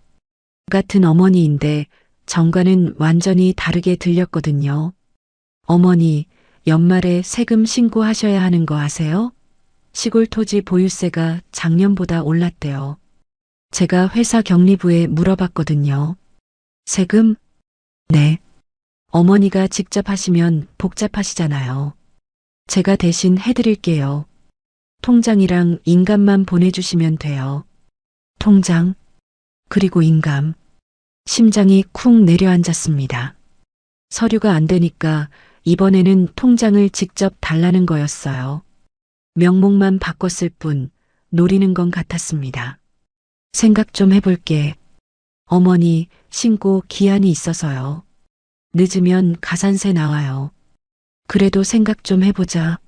같은 어머니인데 정과는 완전히 다르게 들렸거든요. 어머니, 연말에 세금 신고하셔야 하는 거 아세요? 시골 토지 보유세가 작년보다 올랐대요. 제가 회사 격리부에 물어봤거든요. 세금? 네. 어머니가 직접 하시면 복잡하시잖아요. 제가 대신 해드릴게요. 통장이랑 인감만 보내주시면 돼요. 통장, 그리고 인감. 심장이 쿵 내려앉았습니다. 서류가 안 되니까 이번에는 통장을 직접 달라는 거였어요. 명목만 바꿨을 뿐 노리는 건 같았습니다. 생각 좀 해볼게. 어머니, 신고 기한이 있어서요. 늦으면 가산세 나와요. 그래도 생각 좀 해보자.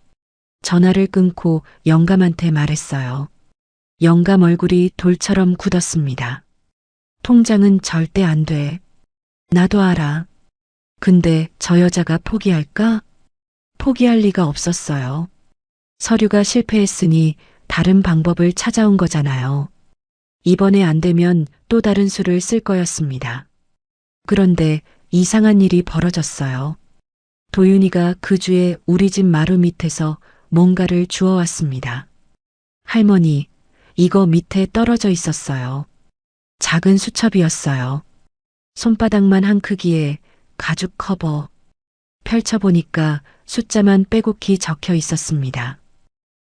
전화를 끊고 영감한테 말했어요. 영감 얼굴이 돌처럼 굳었습니다. 통장은 절대 안 돼. 나도 알아. 근데 저 여자가 포기할까? 포기할 리가 없었어요. 서류가 실패했으니 다른 방법을 찾아온 거잖아요. 이번에 안 되면 또 다른 수를 쓸 거였습니다. 그런데 이상한 일이 벌어졌어요. 도윤이가 그 주에 우리 집 마루 밑에서 뭔가를 주워왔습니다. 할머니, 이거 밑에 떨어져 있었어요. 작은 수첩이었어요. 손바닥만 한 크기의 가죽 커버. 펼쳐보니까 숫자만 빼곡히 적혀 있었습니다.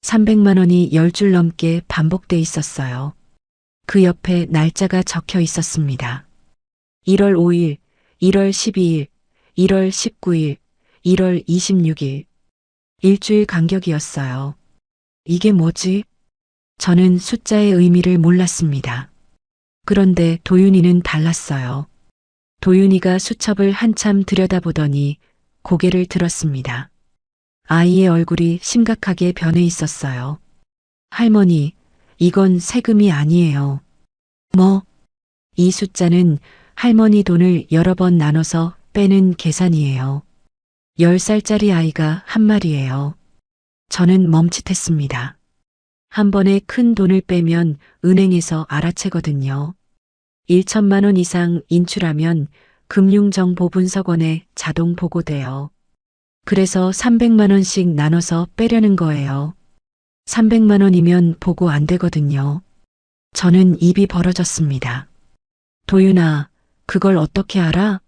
300만 원이 10줄 넘게 반복돼 있었어요. 그 옆에 날짜가 적혀 있었습니다. 1월 5일, 1월 12일, 1월 19일, 1월 26일. 일주일 간격이었어요. 이게 뭐지? 저는 숫자의 의미를 몰랐습니다. 그런데 도윤이는 달랐어요. 도윤이가 수첩을 한참 들여다보더니 고개를 들었습니다. 아이의 얼굴이 심각하게 변해 있었어요. 할머니, 이건 세금이 아니에요. 뭐? 이 숫자는 할머니 돈을 여러 번 나눠서 빼는 계산이에요. 10살짜리 아이가 한 말이에요. 저는 멈칫했습니다. 한 번에 큰 돈을 빼면 은행에서 알아채거든요. 1천만 원 이상 인출하면 금융정보분석원에 자동 보고돼요. 그래서 300만 원씩 나눠서 빼려는 거예요. 300만 원이면 보고 안 되거든요. 저는 입이 벌어졌습니다. 도윤아, 그걸 어떻게 알아?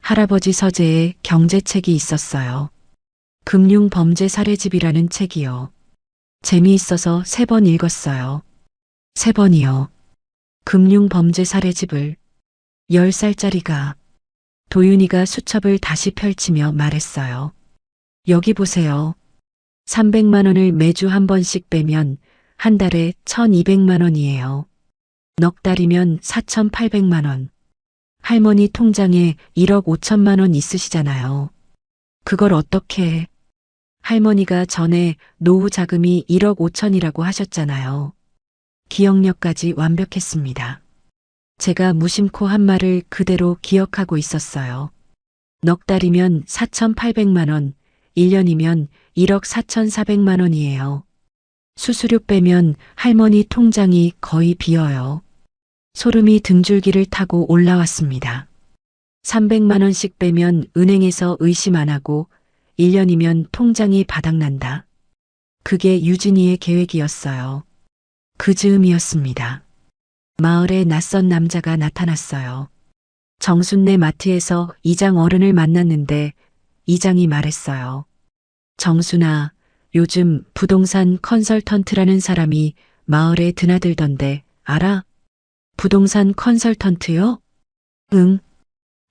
할아버지 서재에 경제책이 있었어요. 금융범죄사례집이라는 책이요. 재미있어서 3번 읽었어요. 3번이요. 금융범죄사례집을 10살짜리가 도윤이가 수첩을 다시 펼치며 말했어요. 여기 보세요. 300만 원을 매주 한 번씩 빼면 한 달에 1200만 원이에요. 넉 달이면 4800만 원. 할머니 통장에 1억 5천만 원 있으시잖아요. 그걸 어떻게 해? 할머니가 전에 노후 자금이 1억 5천이라고 하셨잖아요. 기억력까지 완벽했습니다. 제가 무심코 한 말을 그대로 기억하고 있었어요. 넉 달이면 4,800만 원, 1년이면 1억 4,400만 원이에요. 수수료 빼면 할머니 통장이 거의 비어요. 소름이 등줄기를 타고 올라왔습니다. 300만 원씩 빼면 은행에서 의심 안 하고 1년이면 통장이 바닥난다. 그게 유진이의 계획이었어요. 그 즈음이었습니다. 마을에 낯선 남자가 나타났어요. 정순네 마트에서 이장 어른을 만났는데 이장이 말했어요. 정순아, 요즘 부동산 컨설턴트라는 사람이 마을에 드나들던데 알아? 부동산 컨설턴트요? 응.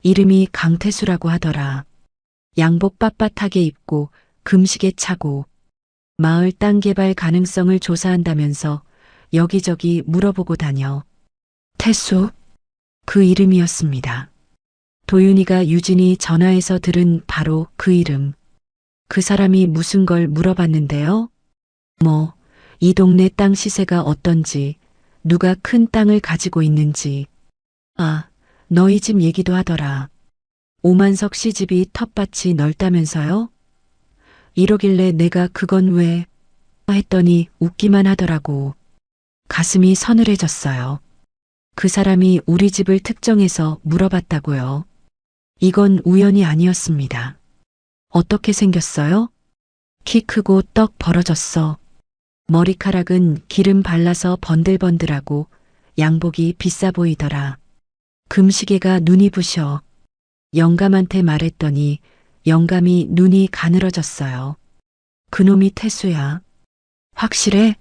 이름이 강태수라고 하더라. 양복 빳빳하게 입고 금시계 차고 마을 땅 개발 가능성을 조사한다면서 여기저기 물어보고 다녀. 태수? 그 이름이었습니다. 도윤이가 유진이 전화해서 들은 바로 그 이름. 그 사람이 무슨 걸 물어봤는데요? 뭐, 이 동네 땅 시세가 어떤지, 누가 큰 땅을 가지고 있는지. 아, 너희 집 얘기도 하더라. 오만석 씨 집이 텃밭이 넓다면서요? 이러길래 내가 그건 왜 했더니 웃기만 하더라고. 가슴이 서늘해졌어요. 그 사람이 우리 집을 특정해서 물어봤다고요. 이건 우연이 아니었습니다. 어떻게 생겼어요? 키 크고 떡 벌어졌어. 머리카락은 기름 발라서 번들번들하고 양복이 비싸 보이더라. 금시계가 눈이 부셔. 영감한테 말했더니 영감이 눈이 가늘어졌어요. 그놈이 태수야. 확실해?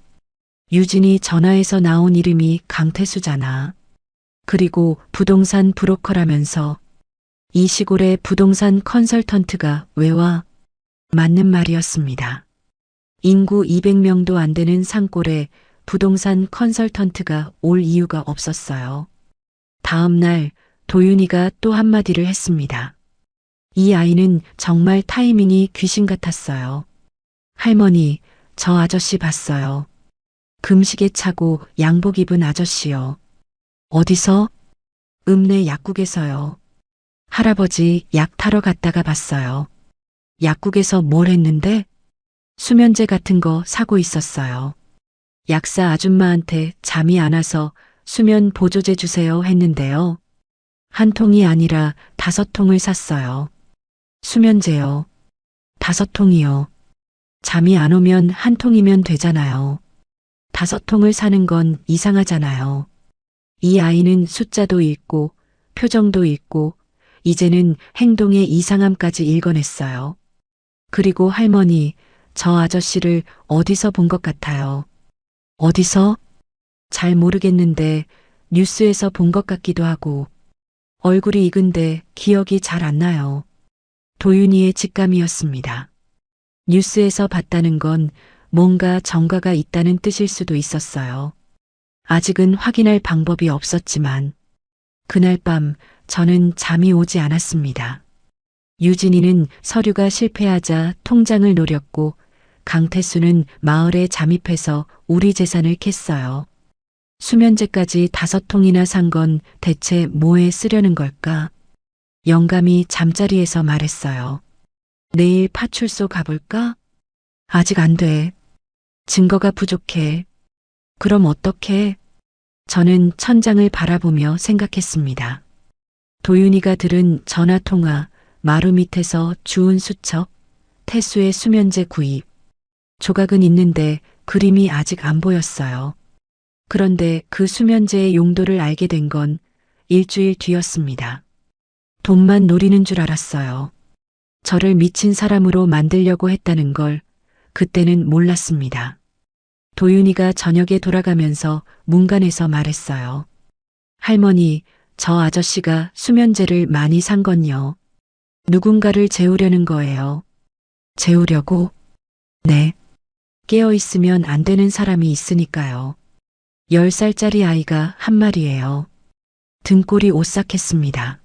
유진이 전화해서 나온 이름이 강태수잖아. 그리고 부동산 브로커라면서 이 시골에 부동산 컨설턴트가 왜 와? 맞는 말이었습니다. 인구 200명도 안 되는 산골에 부동산 컨설턴트가 올 이유가 없었어요. 다음 날 도윤이가 또 한마디를 했습니다. 이 아이는 정말 타이밍이 귀신 같았어요. 할머니, 저 아저씨 봤어요. 금시계 차고 양복 입은 아저씨요. 어디서? 읍내 약국에서요. 할아버지 약 타러 갔다가 봤어요. 약국에서 뭘 했는데? 수면제 같은 거 사고 있었어요. 약사 아줌마한테 잠이 안 와서 수면 보조제 주세요 했는데요. 한 통이 아니라 5통을 샀어요. 수면제요. 5통이요. 잠이 안 오면 한 통이면 되잖아요. 5통을 사는 건 이상하잖아요. 이 아이는 숫자도 읽고 표정도 읽고 이제는 행동의 이상함까지 읽어냈어요. 그리고 할머니, 저 아저씨를 어디서 본 것 같아요. 어디서? 잘 모르겠는데 뉴스에서 본 것 같기도 하고 얼굴이 익은데 기억이 잘 안 나요. 도윤이의 직감이었습니다. 뉴스에서 봤다는 건 뭔가 정가가 있다는 뜻일 수도 있었어요. 아직은 확인할 방법이 없었지만 그날 밤 저는 잠이 오지 않았습니다. 유진이는 서류가 실패하자 통장을 노렸고 강태수는 마을에 잠입해서 우리 재산을 캤어요. 수면제까지 5통이나 산 건 대체 뭐에 쓰려는 걸까? 영감이 잠자리에서 말했어요. 내일 파출소 가볼까? 아직 안 돼. 증거가 부족해. 그럼 어떡해? 저는 천장을 바라보며 생각했습니다. 도윤이가 들은 전화통화, 마루 밑에서 주운 수첩, 태수의 수면제 구입. 조각은 있는데 그림이 아직 안 보였어요. 그런데 그 수면제의 용도를 알게 된 건 일주일 뒤였습니다. 돈만 노리는 줄 알았어요. 저를 미친 사람으로 만들려고 했다는 걸 그때는 몰랐습니다. 도윤이가 저녁에 돌아가면서 문간에서 말했어요. 할머니, 저 아저씨가 수면제를 많이 산 건요. 누군가를 재우려는 거예요. 재우려고? 네. 깨어있으면 안 되는 사람이 있으니까요. 10살짜리 아이가 한 말이에요. 등골이 오싹했습니다.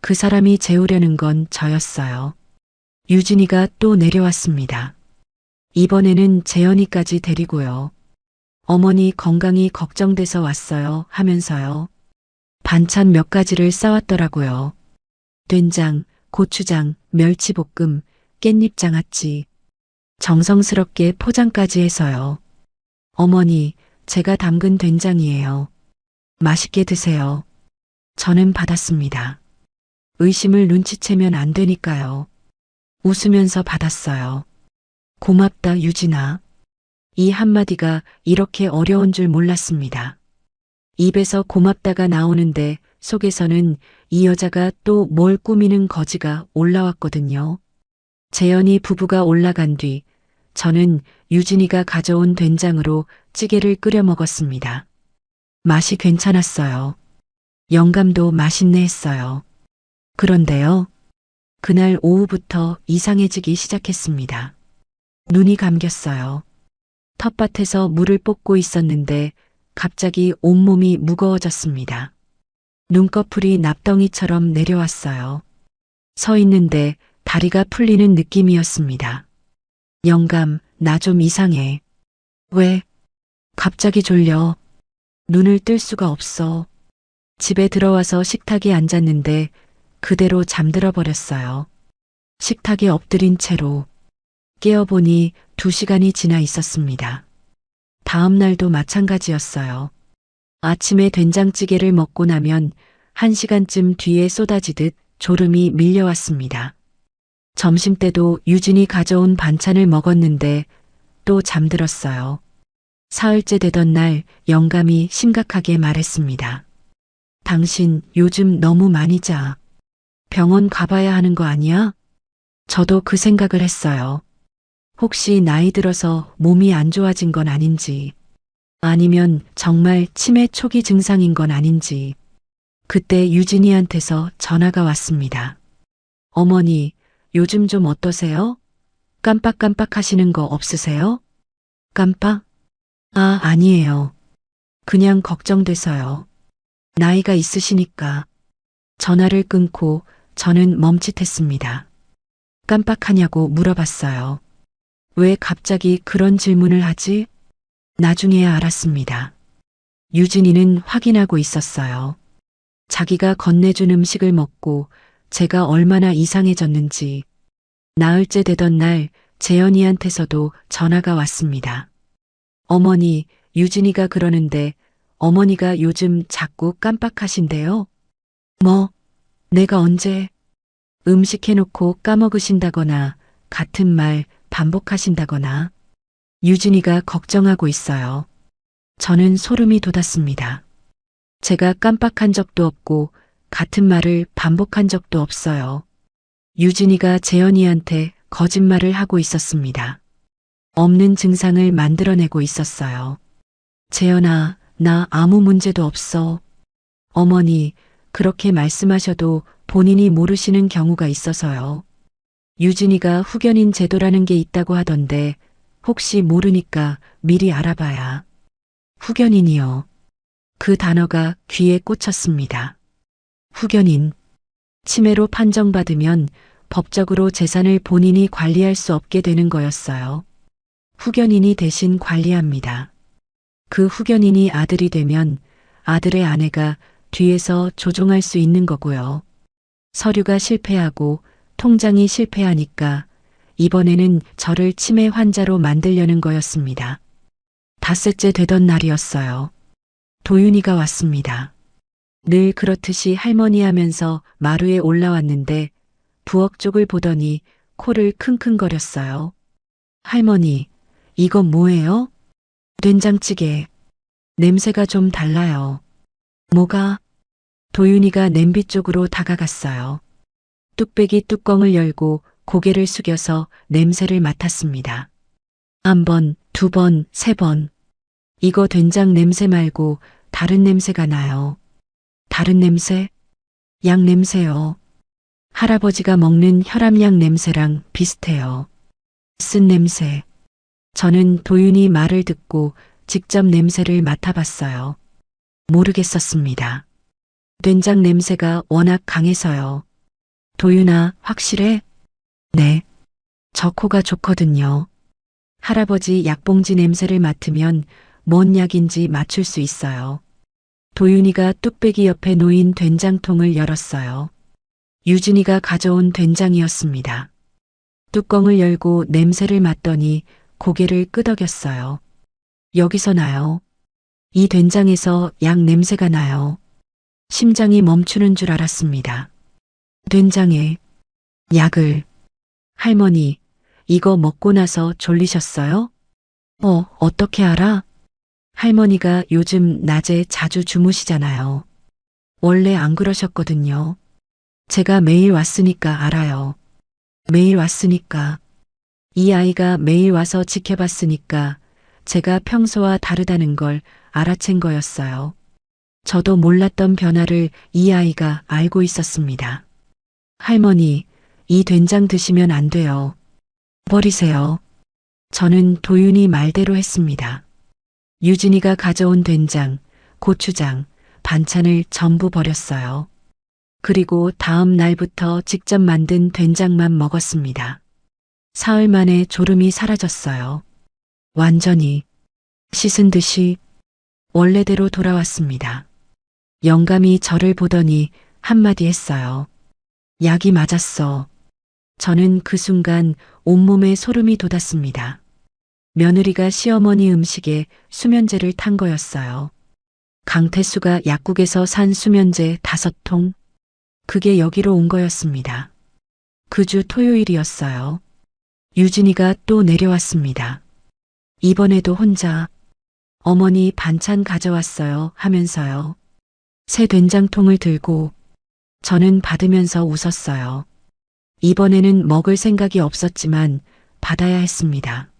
그 사람이 재우려는 건 저였어요. 유진이가 또 내려왔습니다. 이번에는 재현이까지 데리고요. 어머니 건강이 걱정돼서 왔어요 하면서요. 반찬 몇 가지를 싸왔더라고요. 된장, 고추장, 멸치볶음, 깻잎장아찌. 정성스럽게 포장까지 해서요. 어머니, 제가 담근 된장이에요. 맛있게 드세요. 저는 받았습니다. 의심을 눈치채면 안 되니까요. 웃으면서 받았어요. 고맙다, 유진아. 이 한마디가 이렇게 어려운 줄 몰랐습니다. 입에서 고맙다가 나오는데 속에서는 이 여자가 또 뭘 꾸미는 거지가 올라왔거든요. 재현이 부부가 올라간 뒤 저는 유진이가 가져온 된장으로 찌개를 끓여 먹었습니다. 맛이 괜찮았어요. 영감도 맛있네 했어요. 그런데요. 그날 오후부터 이상해지기 시작했습니다. 눈이 감겼어요. 텃밭에서 물을 뽑고 있었는데 갑자기 온몸이 무거워졌습니다. 눈꺼풀이 납덩이처럼 내려왔어요. 서 있는데 다리가 풀리는 느낌이었습니다. 영감, 나 좀 이상해. 왜? 갑자기 졸려. 눈을 뜰 수가 없어. 집에 들어와서 식탁에 앉았는데 그대로 잠들어 버렸어요. 식탁에 엎드린 채로 깨어보니 2시간이 지나 있었습니다. 다음 날도 마찬가지였어요. 아침에 된장찌개를 먹고 나면 1시간쯤 뒤에 쏟아지듯 졸음이 밀려왔습니다. 점심때도 유진이 가져온 반찬을 먹었는데 또 잠들었어요. 사흘째 되던 날 영감이 심각하게 말했습니다. 당신 요즘 너무 많이 자. 병원 가봐야 하는 거 아니야? 저도 그 생각을 했어요. 혹시 나이 들어서 몸이 안 좋아진 건 아닌지, 아니면 정말 치매 초기 증상인 건 아닌지. 그때 유진이한테서 전화가 왔습니다. 어머니, 요즘 좀 어떠세요? 깜빡깜빡 하시는 거 없으세요? 깜빡? 아, 아니에요. 그냥 걱정돼서요. 나이가 있으시니까. 전화를 끊고 저는 멈칫했습니다. 깜빡하냐고 물어봤어요. 왜 갑자기 그런 질문을 하지? 나중에야 알았습니다. 유진이는 확인하고 있었어요. 자기가 건네준 음식을 먹고 제가 얼마나 이상해졌는지. 나흘째 되던 날 재현이한테서도 전화가 왔습니다. 어머니, 유진이가 그러는데 어머니가 요즘 자꾸 깜빡하신대요. 뭐? 내가 언제? 음식 해놓고 까먹으신다거나 같은 말 반복하신다거나. 유진이가 걱정하고 있어요. 저는 소름이 돋았습니다. 제가 깜빡한 적도 없고 같은 말을 반복한 적도 없어요. 유진이가 재현이한테 거짓말을 하고 있었습니다. 없는 증상을 만들어내고 있었어요. 재현아, 나 아무 문제도 없어. 어머니, 그렇게 말씀하셔도 본인이 모르시는 경우가 있어서요. 유진이가 후견인 제도라는 게 있다고 하던데 혹시 모르니까 미리 알아봐야. 후견인이요. 그 단어가 귀에 꽂혔습니다. 후견인. 치매로 판정받으면 법적으로 재산을 본인이 관리할 수 없게 되는 거였어요. 후견인이 대신 관리합니다. 그 후견인이 아들이 되면 아들의 아내가 뒤에서 조종할 수 있는 거고요. 서류가 실패하고 통장이 실패하니까 이번에는 저를 치매 환자로 만들려는 거였습니다. 닷새째 되던 날이었어요. 도윤이가 왔습니다. 늘 그렇듯이 할머니 하면서 마루에 올라왔는데 부엌 쪽을 보더니 코를 킁킁거렸어요. 할머니, 이건 뭐예요? 된장찌개. 냄새가 좀 달라요. 뭐가? 도윤이가 냄비 쪽으로 다가갔어요. 뚝배기 뚜껑을 열고 고개를 숙여서 냄새를 맡았습니다. 1번, 2번, 3번. 이거 된장 냄새 말고 다른 냄새가 나요. 다른 냄새? 약 냄새요. 할아버지가 먹는 혈압약 냄새랑 비슷해요. 쓴 냄새. 저는 도윤이 말을 듣고 직접 냄새를 맡아봤어요. 모르겠었습니다. 된장 냄새가 워낙 강해서요. 도윤아, 확실해? 네. 저 코가 좋거든요. 할아버지 약봉지 냄새를 맡으면 뭔 약인지 맞출 수 있어요. 도윤이가 뚝배기 옆에 놓인 된장통을 열었어요. 유진이가 가져온 된장이었습니다. 뚜껑을 열고 냄새를 맡더니 고개를 끄덕였어요. 여기서 나요. 이 된장에서 약 냄새가 나요. 심장이 멈추는 줄 알았습니다. 된장에 약을. 할머니, 이거 먹고 나서 졸리셨어요? 어떻게 알아? 할머니가 요즘 낮에 자주 주무시잖아요. 원래 안 그러셨거든요. 제가 매일 왔으니까 알아요. 매일 왔으니까. 이 아이가 매일 와서 지켜봤으니까 제가 평소와 다르다는 걸 알아챈 거였어요. 저도 몰랐던 변화를 이 아이가 알고 있었습니다. 할머니, 이 된장 드시면 안 돼요. 버리세요. 저는 도윤이 말대로 했습니다. 유진이가 가져온 된장, 고추장, 반찬을 전부 버렸어요. 그리고 다음 날부터 직접 만든 된장만 먹었습니다. 사흘 만에 졸음이 사라졌어요. 완전히 씻은 듯이 원래대로 돌아왔습니다. 영감이 저를 보더니 한마디 했어요. 약이 맞았어. 저는 그 순간 온몸에 소름이 돋았습니다. 며느리가 시어머니 음식에 수면제를 탄 거였어요. 강태수가 약국에서 산 수면제 5통? 그게 여기로 온 거였습니다. 그 주 토요일이었어요. 유진이가 또 내려왔습니다. 이번에도 혼자 어머니 반찬 가져왔어요 하면서요. 새 된장통을 들고 저는 받으면서 웃었어요. 이번에는 먹을 생각이 없었지만 받아야 했습니다.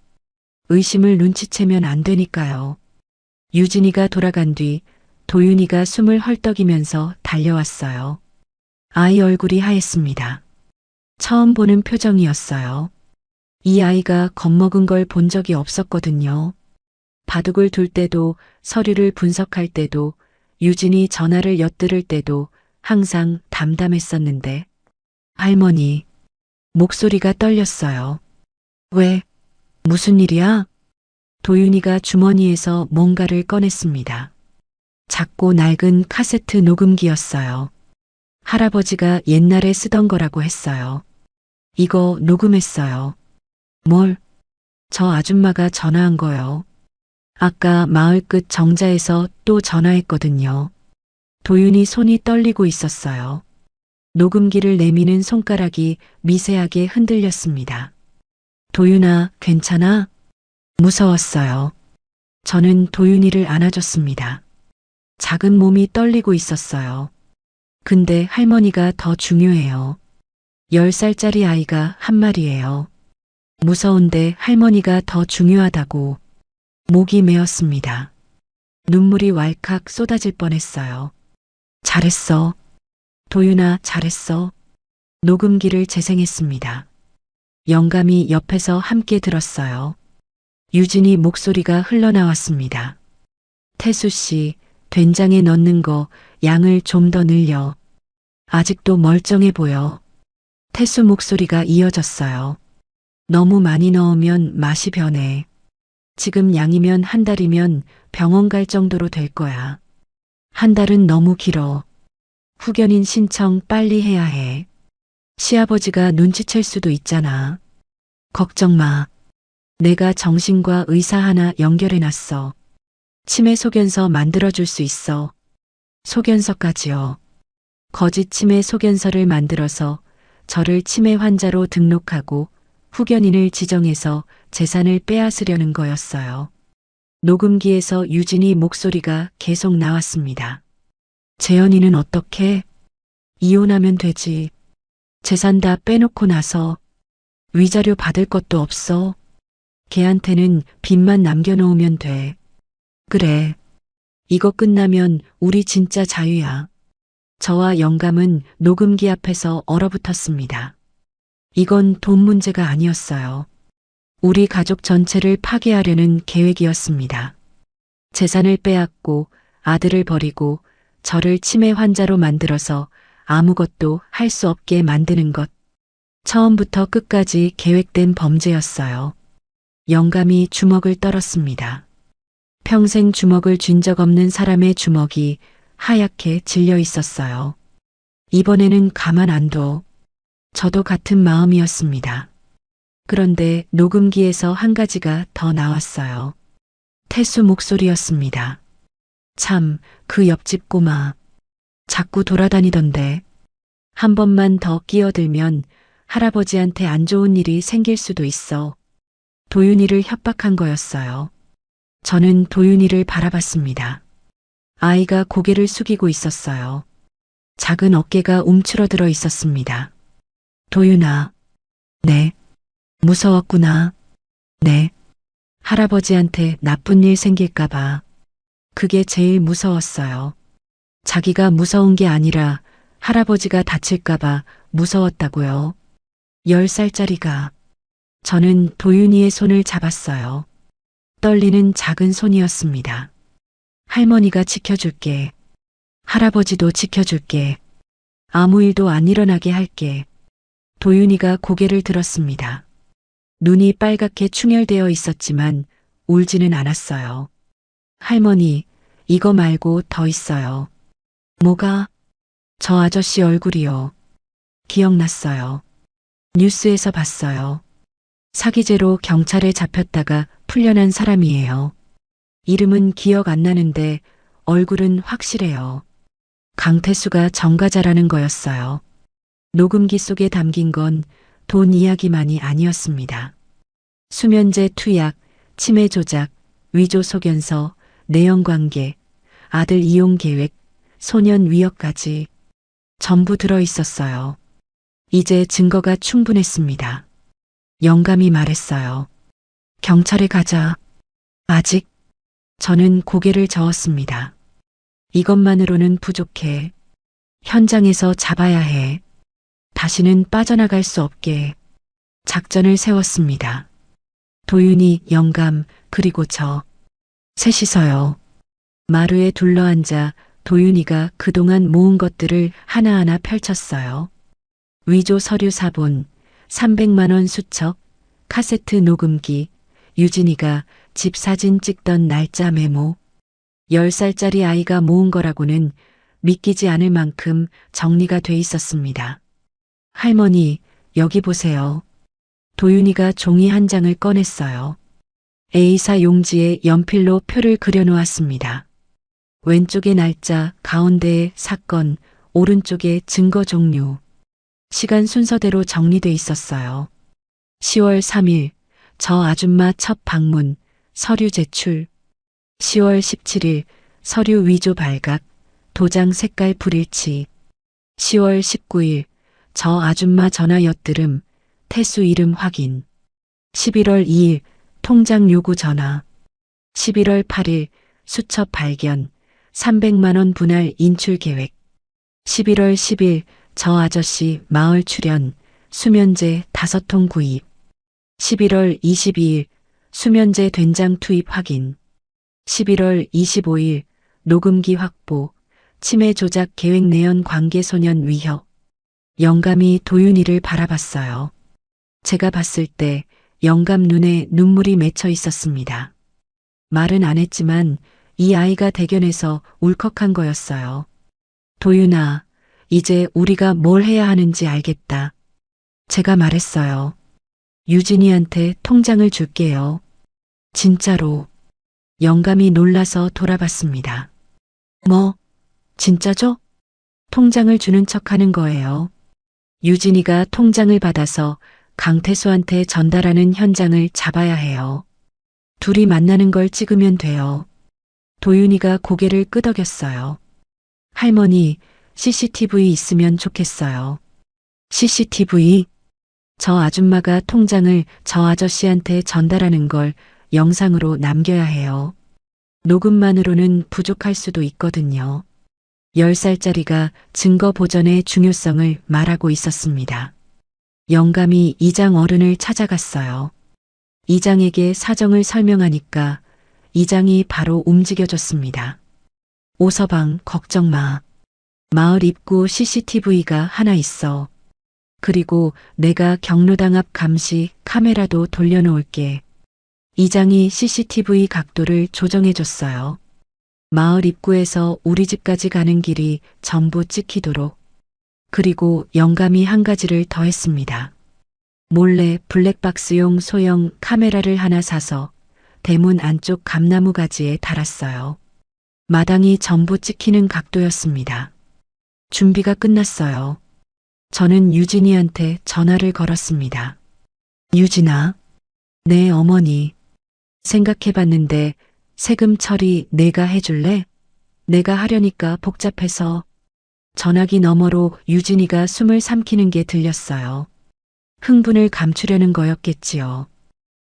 의심을 눈치채면 안 되니까요. 유진이가 돌아간 뒤 도윤이가 숨을 헐떡이면서 달려왔어요. 아이 얼굴이 하였습니다. 처음 보는 표정이었어요. 이 아이가 겁먹은 걸 본 적이 없었거든요. 바둑을 둘 때도 서류를 분석할 때도 유진이 전화를 엿들을 때도 항상 담담했었는데 할머니, 목소리가 떨렸어요. 왜? 무슨 일이야? 도윤이가 주머니에서 뭔가를 꺼냈습니다. 작고 낡은 카세트 녹음기였어요. 할아버지가 옛날에 쓰던 거라고 했어요. 이거 녹음했어요. 뭘? 저 아줌마가 전화한 거요. 아까 마을 끝 정자에서 또 전화했거든요. 도윤이 손이 떨리고 있었어요. 녹음기를 내미는 손가락이 미세하게 흔들렸습니다. 도윤아, 괜찮아? 무서웠어요. 저는 도윤이를 안아줬습니다. 작은 몸이 떨리고 있었어요. 근데 할머니가 더 중요해요. 10살짜리 아이가 한 말이에요. 무서운데 할머니가 더 중요하다고. 목이 메었습니다. 눈물이 왈칵 쏟아질 뻔했어요. 잘했어. 도윤아, 잘했어. 녹음기를 재생했습니다. 영감이 옆에서 함께 들었어요. 유진이 목소리가 흘러나왔습니다. 태수 씨, 된장에 넣는 거 양을 좀 더 늘려. 아직도 멀쩡해 보여. 태수 목소리가 이어졌어요. 너무 많이 넣으면 맛이 변해. 지금 양이면 한 달이면 병원 갈 정도로 될 거야. 한 달은 너무 길어. 후견인 신청 빨리 해야 해. 시아버지가 눈치챌 수도 있잖아. 걱정 마. 내가 정신과 의사 하나 연결해놨어. 치매 소견서 만들어줄 수 있어. 소견서까지요. 거짓 치매 소견서를 만들어서 저를 치매 환자로 등록하고 후견인을 지정해서 재산을 빼앗으려는 거였어요. 녹음기에서 유진이 목소리가 계속 나왔습니다. 재현이는 어떻게? 이혼하면 되지. 재산 다 빼놓고 나서 위자료 받을 것도 없어. 걔한테는 빚만 남겨놓으면 돼. 그래. 이거 끝나면 우리 진짜 자유야. 저와 영감은 녹음기 앞에서 얼어붙었습니다. 이건 돈 문제가 아니었어요. 우리 가족 전체를 파괴하려는 계획이었습니다. 재산을 빼앗고 아들을 버리고 저를 치매 환자로 만들어서 아무것도 할 수 없게 만드는 것. 처음부터 끝까지 계획된 범죄였어요. 영감이 주먹을 떨었습니다. 평생 주먹을 쥔 적 없는 사람의 주먹이 하얗게 질려 있었어요. 이번에는 가만 안 둬. 저도 같은 마음이었습니다. 그런데 녹음기에서 한 가지가 더 나왔어요. 태수 목소리였습니다. 참, 그 옆집 꼬마. 자꾸 돌아다니던데. 한 번만 더 끼어들면 할아버지한테 안 좋은 일이 생길 수도 있어. 도윤이를 협박한 거였어요. 저는 도윤이를 바라봤습니다. 아이가 고개를 숙이고 있었어요. 작은 어깨가 움츠러들어 있었습니다. 도윤아. 네. 무서웠구나. 네. 할아버지한테 나쁜 일 생길까봐. 그게 제일 무서웠어요. 자기가 무서운 게 아니라 할아버지가 다칠까봐 무서웠다고요. 10살짜리가. 저는 도윤이의 손을 잡았어요. 떨리는 작은 손이었습니다. 할머니가 지켜줄게. 할아버지도 지켜줄게. 아무 일도 안 일어나게 할게. 도윤이가 고개를 들었습니다. 눈이 빨갛게 충혈되어 있었지만 울지는 않았어요. 할머니, 이거 말고 더 있어요. 뭐가? 저 아저씨 얼굴이요. 기억났어요. 뉴스에서 봤어요. 사기죄로 경찰에 잡혔다가 풀려난 사람이에요. 이름은 기억 안 나는데 얼굴은 확실해요. 강태수가 전과자라는 거였어요. 녹음기 속에 담긴 건 돈 이야기만이 아니었습니다. 수면제 투약, 치매 조작, 위조 소견서, 내연 관계, 아들 이용 계획, 소년 위협까지 전부 들어 있었어요. 이제 증거가 충분했습니다. 영감이 말했어요. 경찰에 가자. 아직? 저는 고개를 저었습니다. 이것만으로는 부족해. 현장에서 잡아야 해. 다시는 빠져나갈 수 없게 작전을 세웠습니다. 도윤이, 영감, 그리고 저. 셋이서요. 마루에 둘러앉아 도윤이가 그동안 모은 것들을 하나하나 펼쳤어요. 위조 서류 사본, 300만 원 수첩, 카세트 녹음기, 유진이가 집 사진 찍던 날짜 메모. 10살짜리 아이가 모은 거라고는 믿기지 않을 만큼 정리가 돼 있었습니다. 할머니, 여기 보세요. 도윤이가 종이 한 장을 꺼냈어요. A사 용지에 연필로 표를 그려놓았습니다. 왼쪽에 날짜, 가운데에 사건, 오른쪽에 증거 종류. 시간 순서대로 정리돼 있었어요. 10월 3일, 저 아줌마 첫 방문, 서류 제출. 10월 17일, 서류 위조 발각, 도장 색깔 불일치. 10월 19일, 저 아줌마 전화 엿들음, 태수 이름 확인. 11월 2일, 통장 요구 전화. 11월 8일, 수첩 발견, 300만 원 분할 인출 계획. 11월 10일, 저 아저씨 마을 출연, 수면제 5통 구입. 11월 22일, 수면제 된장 투입 확인. 11월 25일, 녹음기 확보, 치매 조작 계획 내연 관계 소년 위협. 영감이 도윤이를 바라봤어요. 제가 봤을 때 영감 눈에 눈물이 맺혀 있었습니다. 말은 안 했지만 이 아이가 대견해서 울컥한 거였어요. 도윤아, 이제 우리가 뭘 해야 하는지 알겠다. 제가 말했어요. 유진이한테 통장을 줄게요. 진짜로. 영감이 놀라서 돌아봤습니다. 뭐, 진짜죠? 통장을 주는 척 하는 거예요. 유진이가 통장을 받아서 강태수한테 전달하는 현장을 잡아야 해요. 둘이 만나는 걸 찍으면 돼요. 도윤이가 고개를 끄덕였어요. 할머니, CCTV 있으면 좋겠어요. CCTV? 저 아줌마가 통장을 저 아저씨한테 전달하는 걸 영상으로 남겨야 해요. 녹음만으로는 부족할 수도 있거든요. 10살짜리가 증거 보전의 중요성을 말하고 있었습니다. 영감이 이장 어른을 찾아갔어요. 이장에게 사정을 설명하니까 이장이 바로 움직여줬습니다. 오서방, 걱정 마. 마을 입구 CCTV가 하나 있어. 그리고 내가 경로당 앞 감시 카메라도 돌려놓을게. 이장이 CCTV 각도를 조정해줬어요. 마을 입구에서 우리 집까지 가는 길이 전부 찍히도록. 그리고 영감이 한 가지를 더 했습니다. 몰래 블랙박스용 소형 카메라를 하나 사서 대문 안쪽 감나무 가지에 달았어요. 마당이 전부 찍히는 각도였습니다. 준비가 끝났어요. 저는 유진이한테 전화를 걸었습니다. 유진아, 네 어머니. 생각해봤는데 세금 처리 내가 해줄래? 내가 하려니까 복잡해서. 전화기 너머로 유진이가 숨을 삼키는 게 들렸어요. 흥분을 감추려는 거였겠지요.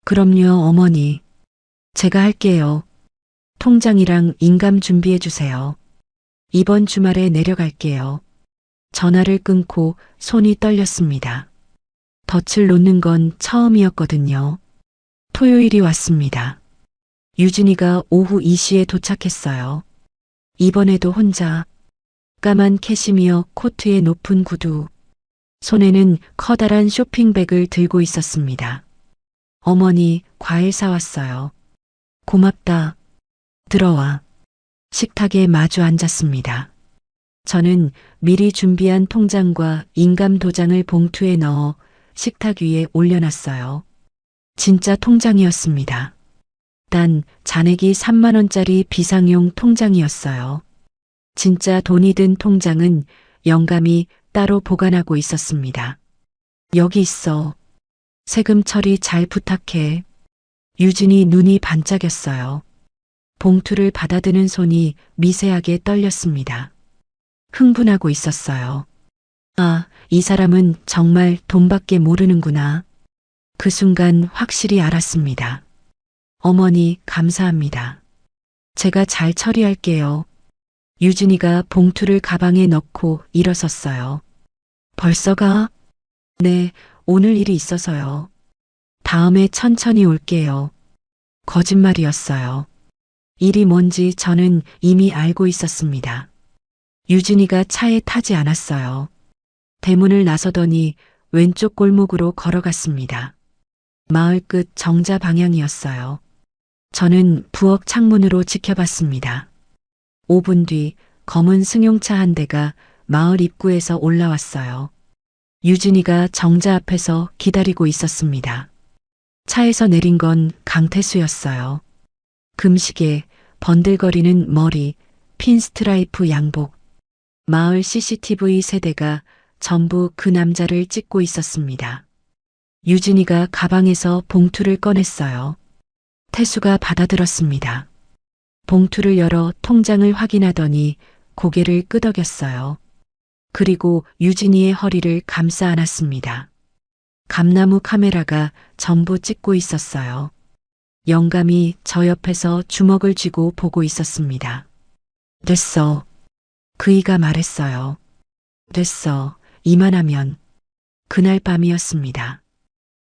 그럼요, 어머니. 제가 할게요. 통장이랑 인감 준비해 주세요. 이번 주말에 내려갈게요. 전화를 끊고 손이 떨렸습니다. 덫을 놓는 건 처음이었거든요. 토요일이 왔습니다. 유진이가 오후 2시에 도착했어요. 이번에도 혼자 까만 캐시미어 코트에 높은 구두, 손에는 커다란 쇼핑백을 들고 있었습니다. 어머니, 과일 사왔어요. 고맙다. 들어와. 식탁에 마주 앉았습니다. 저는 미리 준비한 통장과 인감 도장을 봉투에 넣어 식탁 위에 올려놨어요. 진짜 통장이었습니다. 단 잔액이 3만 원짜리 비상용 통장이었어요. 진짜 돈이 든 통장은 영감이 따로 보관하고 있었습니다. 여기 있어. 세금 처리 잘 부탁해. 유진이 눈이 반짝였어요. 봉투를 받아드는 손이 미세하게 떨렸습니다. 흥분하고 있었어요. 아, 이 사람은 정말 돈밖에 모르는구나. 그 순간 확실히 알았습니다. 어머니, 감사합니다. 제가 잘 처리할게요. 유진이가 봉투를 가방에 넣고 일어섰어요. 벌써 가? 네, 오늘 일이 있어서요. 다음에 천천히 올게요. 거짓말이었어요. 일이 뭔지 저는 이미 알고 있었습니다. 유진이가 차에 타지 않았어요. 대문을 나서더니 왼쪽 골목으로 걸어갔습니다. 마을 끝 정자 방향이었어요. 저는 부엌 창문으로 지켜봤습니다. 5분 뒤 검은 승용차 한 대가 마을 입구에서 올라왔어요. 유진이가 정자 앞에서 기다리고 있었습니다. 차에서 내린 건 강태수였어요. 금시계, 번들거리는 머리, 핀스트라이프 양복. 마을 CCTV 세대가 전부 그 남자를 찍고 있었습니다. 유진이가 가방에서 봉투를 꺼냈어요. 태수가 받아들었습니다. 봉투를 열어 통장을 확인하더니 고개를 끄덕였어요. 그리고 유진이의 허리를 감싸 안았습니다. 감나무 카메라가 전부 찍고 있었어요. 영감이 저 옆에서 주먹을 쥐고 보고 있었습니다. 됐어. 그이가 말했어요. 됐어. 이만하면. 그날 밤이었습니다.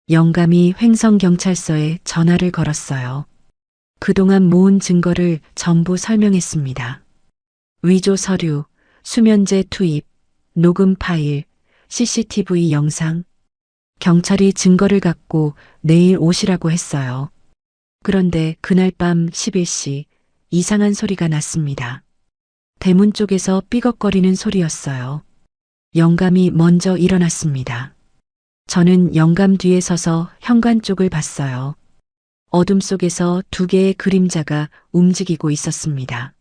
영감이 횡성경찰서에 전화를 걸었어요. 그동안 모은 증거를 전부 설명했습니다. 위조 서류, 수면제 투입, 녹음 파일, CCTV 영상. 경찰이 증거를 갖고 내일 오시라고 했어요. 그런데 그날 밤 11시 이상한 소리가 났습니다. 대문 쪽에서 삐걱거리는 소리였어요. 영감이 먼저 일어났습니다. 저는 영감 뒤에 서서 현관 쪽을 봤어요. 어둠 속에서 두 개의 그림자가 움직이고 있었습니다.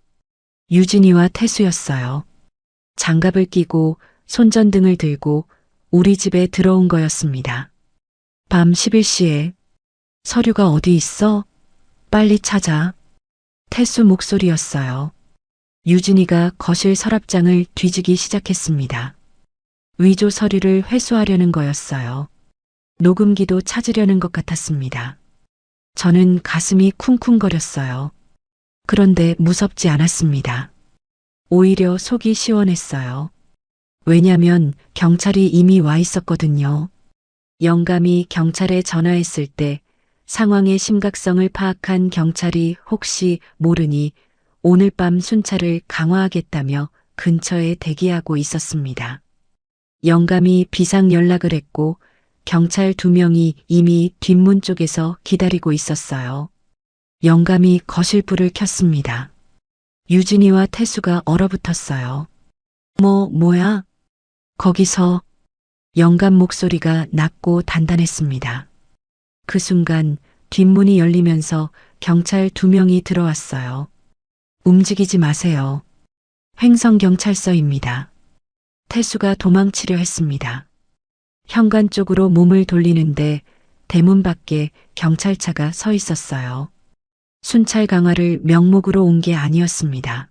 유진이와 태수였어요. 장갑을 끼고 손전등을 들고 우리 집에 들어온 거였습니다. 밤 11시에 서류가 어디 있어? 빨리 찾아. 태수 목소리였어요. 유진이가 거실 서랍장을 뒤지기 시작했습니다. 위조 서류를 회수하려는 거였어요. 녹음기도 찾으려는 것 같았습니다. 저는 가슴이 쿵쿵거렸어요. 그런데 무섭지 않았습니다. 오히려 속이 시원했어요. 왜냐면 경찰이 이미 와 있었거든요. 영감이 경찰에 전화했을 때 상황의 심각성을 파악한 경찰이 혹시 모르니 오늘 밤 순찰을 강화하겠다며 근처에 대기하고 있었습니다. 영감이 비상 연락을 했고 경찰 2명이 이미 뒷문 쪽에서 기다리고 있었어요. 영감이 거실 불을 켰습니다. 유진이와 태수가 얼어붙었어요. 뭐야? 거기서. 영감 목소리가 낮고 단단했습니다. 그 순간 뒷문이 열리면서 경찰 2명이 들어왔어요. 움직이지 마세요. 횡성경찰서입니다. 태수가 도망치려 했습니다. 현관 쪽으로 몸을 돌리는데 대문 밖에 경찰차가 서 있었어요. 순찰 강화를 명목으로 온 게 아니었습니다.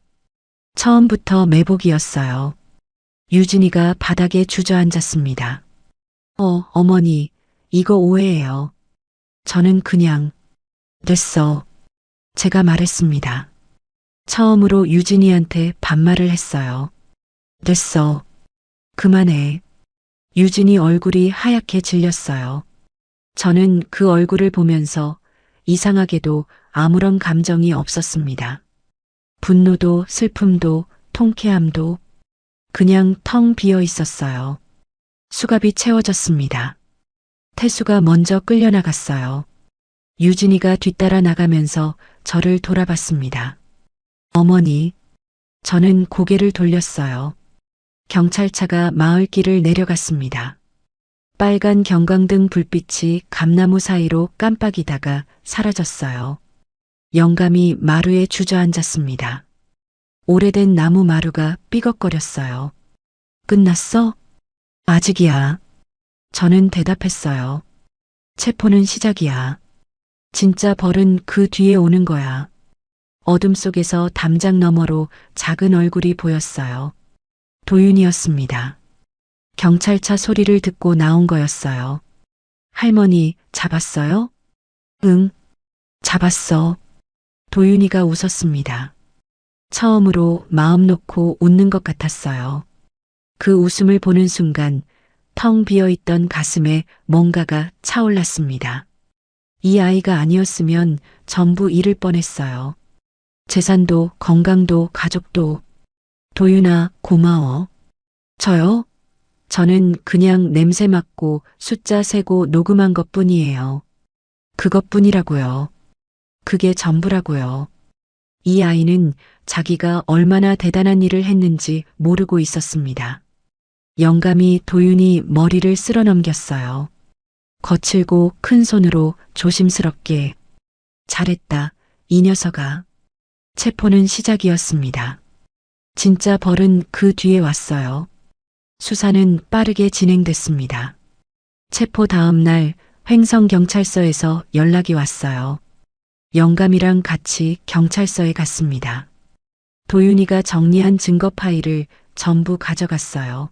처음부터 매복이었어요. 유진이가 바닥에 주저앉았습니다. 어머니, 이거 오해예요. 저는 그냥, 됐어. 제가 말했습니다. 처음으로 유진이한테 반말을 했어요. 됐어. 그만해. 유진이 얼굴이 하얗게 질렸어요. 저는 그 얼굴을 보면서 이상하게도 아무런 감정이 없었습니다. 분노도 슬픔도 통쾌함도 그냥 텅 비어 있었어요. 수갑이 채워졌습니다. 태수가 먼저 끌려나갔어요. 유진이가 뒤따라 나가면서 저를 돌아봤습니다. 어머니, 저는 고개를 돌렸어요. 경찰차가 마을길을 내려갔습니다. 빨간 경광등 불빛이 감나무 사이로 깜빡이다가 사라졌어요. 영감이 마루에 주저앉았습니다. 오래된 나무 마루가 삐걱거렸어요. 끝났어? 아직이야. 저는 대답했어요. 체포는 시작이야. 진짜 벌은 그 뒤에 오는 거야. 어둠 속에서 담장 너머로 작은 얼굴이 보였어요. 도윤이었습니다. 경찰차 소리를 듣고 나온 거였어요. 할머니, 잡았어요? 응, 잡았어. 도윤이가 웃었습니다. 처음으로 마음 놓고 웃는 것 같았어요. 그 웃음을 보는 순간 텅 비어있던 가슴에 뭔가가 차올랐습니다. 이 아이가 아니었으면 전부 잃을 뻔했어요. 재산도 건강도 가족도. 도윤아, 고마워. 저요? 저는 그냥 냄새 맡고 숫자 세고 녹음한 것뿐이에요. 그것뿐이라고요. 그게 전부라고요. 이 아이는 자기가 얼마나 대단한 일을 했는지 모르고 있었습니다. 영감이 도윤이 머리를 쓸어 넘겼어요. 거칠고 큰 손으로 조심스럽게. 잘했다, 이 녀석아. 체포는 시작이었습니다. 진짜 벌은 그 뒤에 왔어요. 수사는 빠르게 진행됐습니다. 체포 다음 날 횡성경찰서에서 연락이 왔어요. 영감이랑 같이 경찰서에 갔습니다. 도윤이가 정리한 증거 파일을 전부 가져갔어요.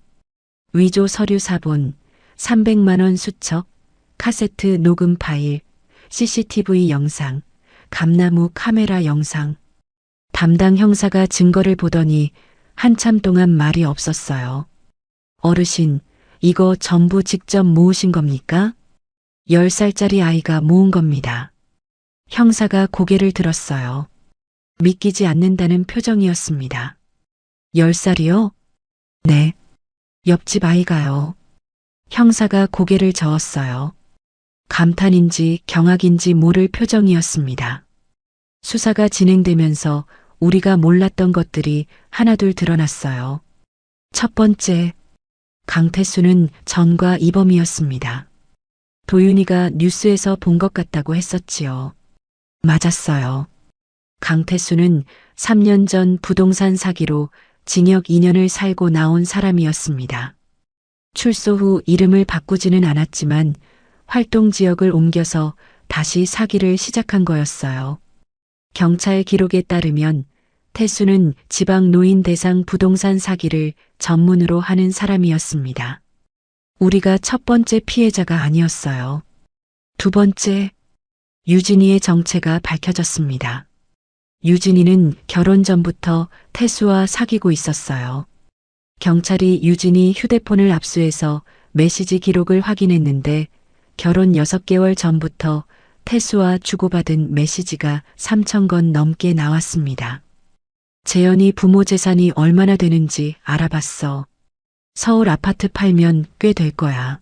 위조 서류 사본, 300만 원 수첩, 카세트 녹음 파일, CCTV 영상, 감나무 카메라 영상. 담당 형사가 증거를 보더니 한참 동안 말이 없었어요. 어르신, 이거 전부 직접 모으신 겁니까? 10살짜리 아이가 모은 겁니다. 형사가 고개를 들었어요. 믿기지 않는다는 표정이었습니다. 10살이요? 네. 옆집 아이가요. 형사가 고개를 저었어요. 감탄인지 경악인지 모를 표정이었습니다. 수사가 진행되면서 우리가 몰랐던 것들이 하나둘 드러났어요. 첫 번째, 강태수는 전과 이범이었습니다. 도윤이가 뉴스에서 본 것 같다고 했었지요. 맞았어요. 강태수는 3년 전 부동산 사기로 징역 2년을 살고 나온 사람이었습니다. 출소 후 이름을 바꾸지는 않았지만 활동 지역을 옮겨서 다시 사기를 시작한 거였어요. 경찰 기록에 따르면 태수는 지방 노인 대상 부동산 사기를 전문으로 하는 사람이었습니다. 우리가 첫 번째 피해자가 아니었어요. 두 번째, 유진이의 정체가 밝혀졌습니다. 유진이는 결혼 전부터 태수와 사귀고 있었어요. 경찰이 유진이 휴대폰을 압수해서 메시지 기록을 확인했는데 결혼 6개월 전부터 태수와 주고받은 메시지가 3,000건 넘게 나왔습니다. 재현이 부모 재산이 얼마나 되는지 알아봤어. 서울 아파트 팔면 꽤 될 거야.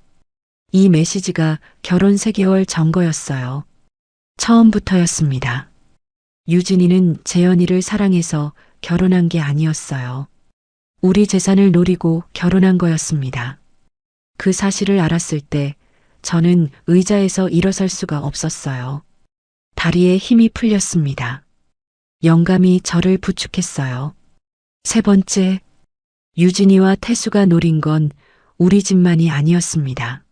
이 메시지가 결혼 3개월 전 거였어요. 처음부터였습니다. 유진이는 재현이를 사랑해서 결혼한 게 아니었어요. 우리 재산을 노리고 결혼한 거였습니다. 그 사실을 알았을 때 저는 의자에서 일어설 수가 없었어요. 다리에 힘이 풀렸습니다. 영감이 저를 부축했어요. 세 번째, 유진이와 태수가 노린 건 우리 집만이 아니었습니다.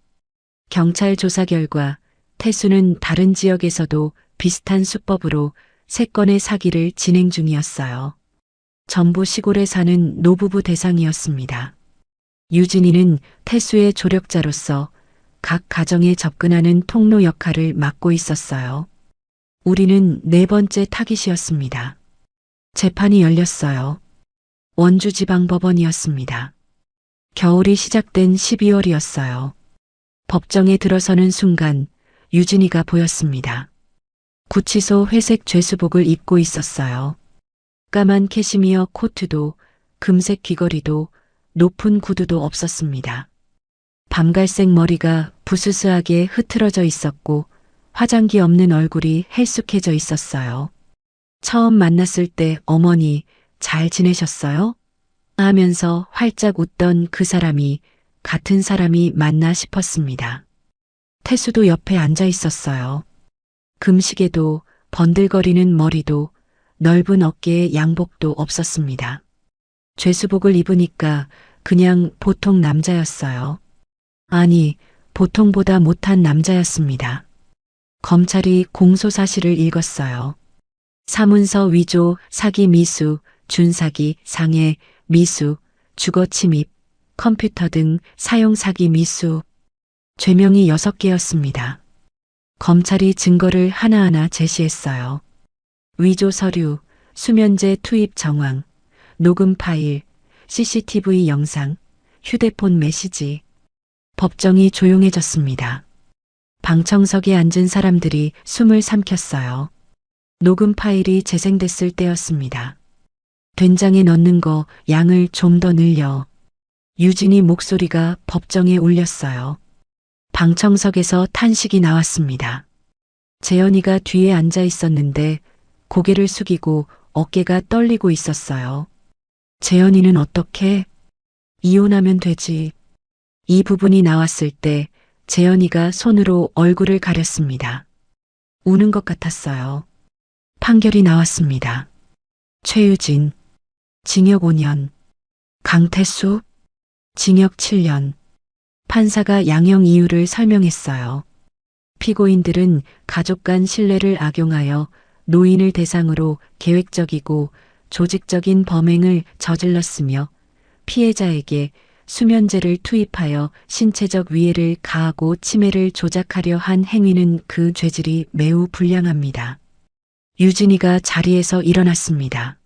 경찰 조사 결과 태수는 다른 지역에서도 비슷한 수법으로 3건의 사기를 진행 중이었어요. 전부 시골에 사는 노부부 대상이었습니다. 유진이는 태수의 조력자로서 각 가정에 접근하는 통로 역할을 맡고 있었어요. 우리는 4번째 타깃이었습니다. 재판이 열렸어요. 원주지방법원이었습니다. 겨울이 시작된 12월이었어요. 법정에 들어서는 순간 유진이가 보였습니다. 구치소 회색 죄수복을 입고 있었어요. 까만 캐시미어 코트도 금색 귀걸이도 높은 구두도 없었습니다. 밤갈색 머리가 부스스하게 흐트러져 있었고 화장기 없는 얼굴이 헬쑥해져 있었어요. 처음 만났을 때 어머니 잘 지내셨어요? 하면서 활짝 웃던 그 사람이 같은 사람이 맞나 싶었습니다. 태수도 옆에 앉아 있었어요. 금시계도 번들거리는 머리도 넓은 어깨에 양복도 없었습니다. 죄수복을 입으니까 그냥 보통 남자였어요. 아니, 보통보다 못한 남자였습니다. 검찰이 공소사실을 읽었어요. 사문서 위조, 사기 미수, 준사기, 상해, 미수, 주거침입, 컴퓨터 등 사용 사기 미수. 죄명이 6개였습니다. 검찰이 증거를 하나하나 제시했어요. 위조 서류, 수면제 투입 정황, 녹음 파일, CCTV 영상, 휴대폰 메시지. 법정이 조용해졌습니다. 방청석에 앉은 사람들이 숨을 삼켰어요. 녹음 파일이 재생됐을 때였습니다. 된장에 넣는 거 양을 좀 더 늘려. 유진이 목소리가 법정에 울렸어요. 방청석에서 탄식이 나왔습니다. 재현이가 뒤에 앉아 있었는데 고개를 숙이고 어깨가 떨리고 있었어요. 재현이는 어떻게? 이혼하면 되지. 이 부분이 나왔을 때 재현이가 손으로 얼굴을 가렸습니다. 우는 것 같았어요. 판결이 나왔습니다. 최유진, 징역 5년. 강태수, 징역 7년. 판사가 양형 이유를 설명했어요. 피고인들은 가족 간 신뢰를 악용하여 노인을 대상으로 계획적이고 조직적인 범행을 저질렀으며 피해자에게 수면제를 투입하여 신체적 위해를 가하고 치매를 조작하려 한 행위는 그 죄질이 매우 불량합니다. 유진이가 자리에서 일어났습니다.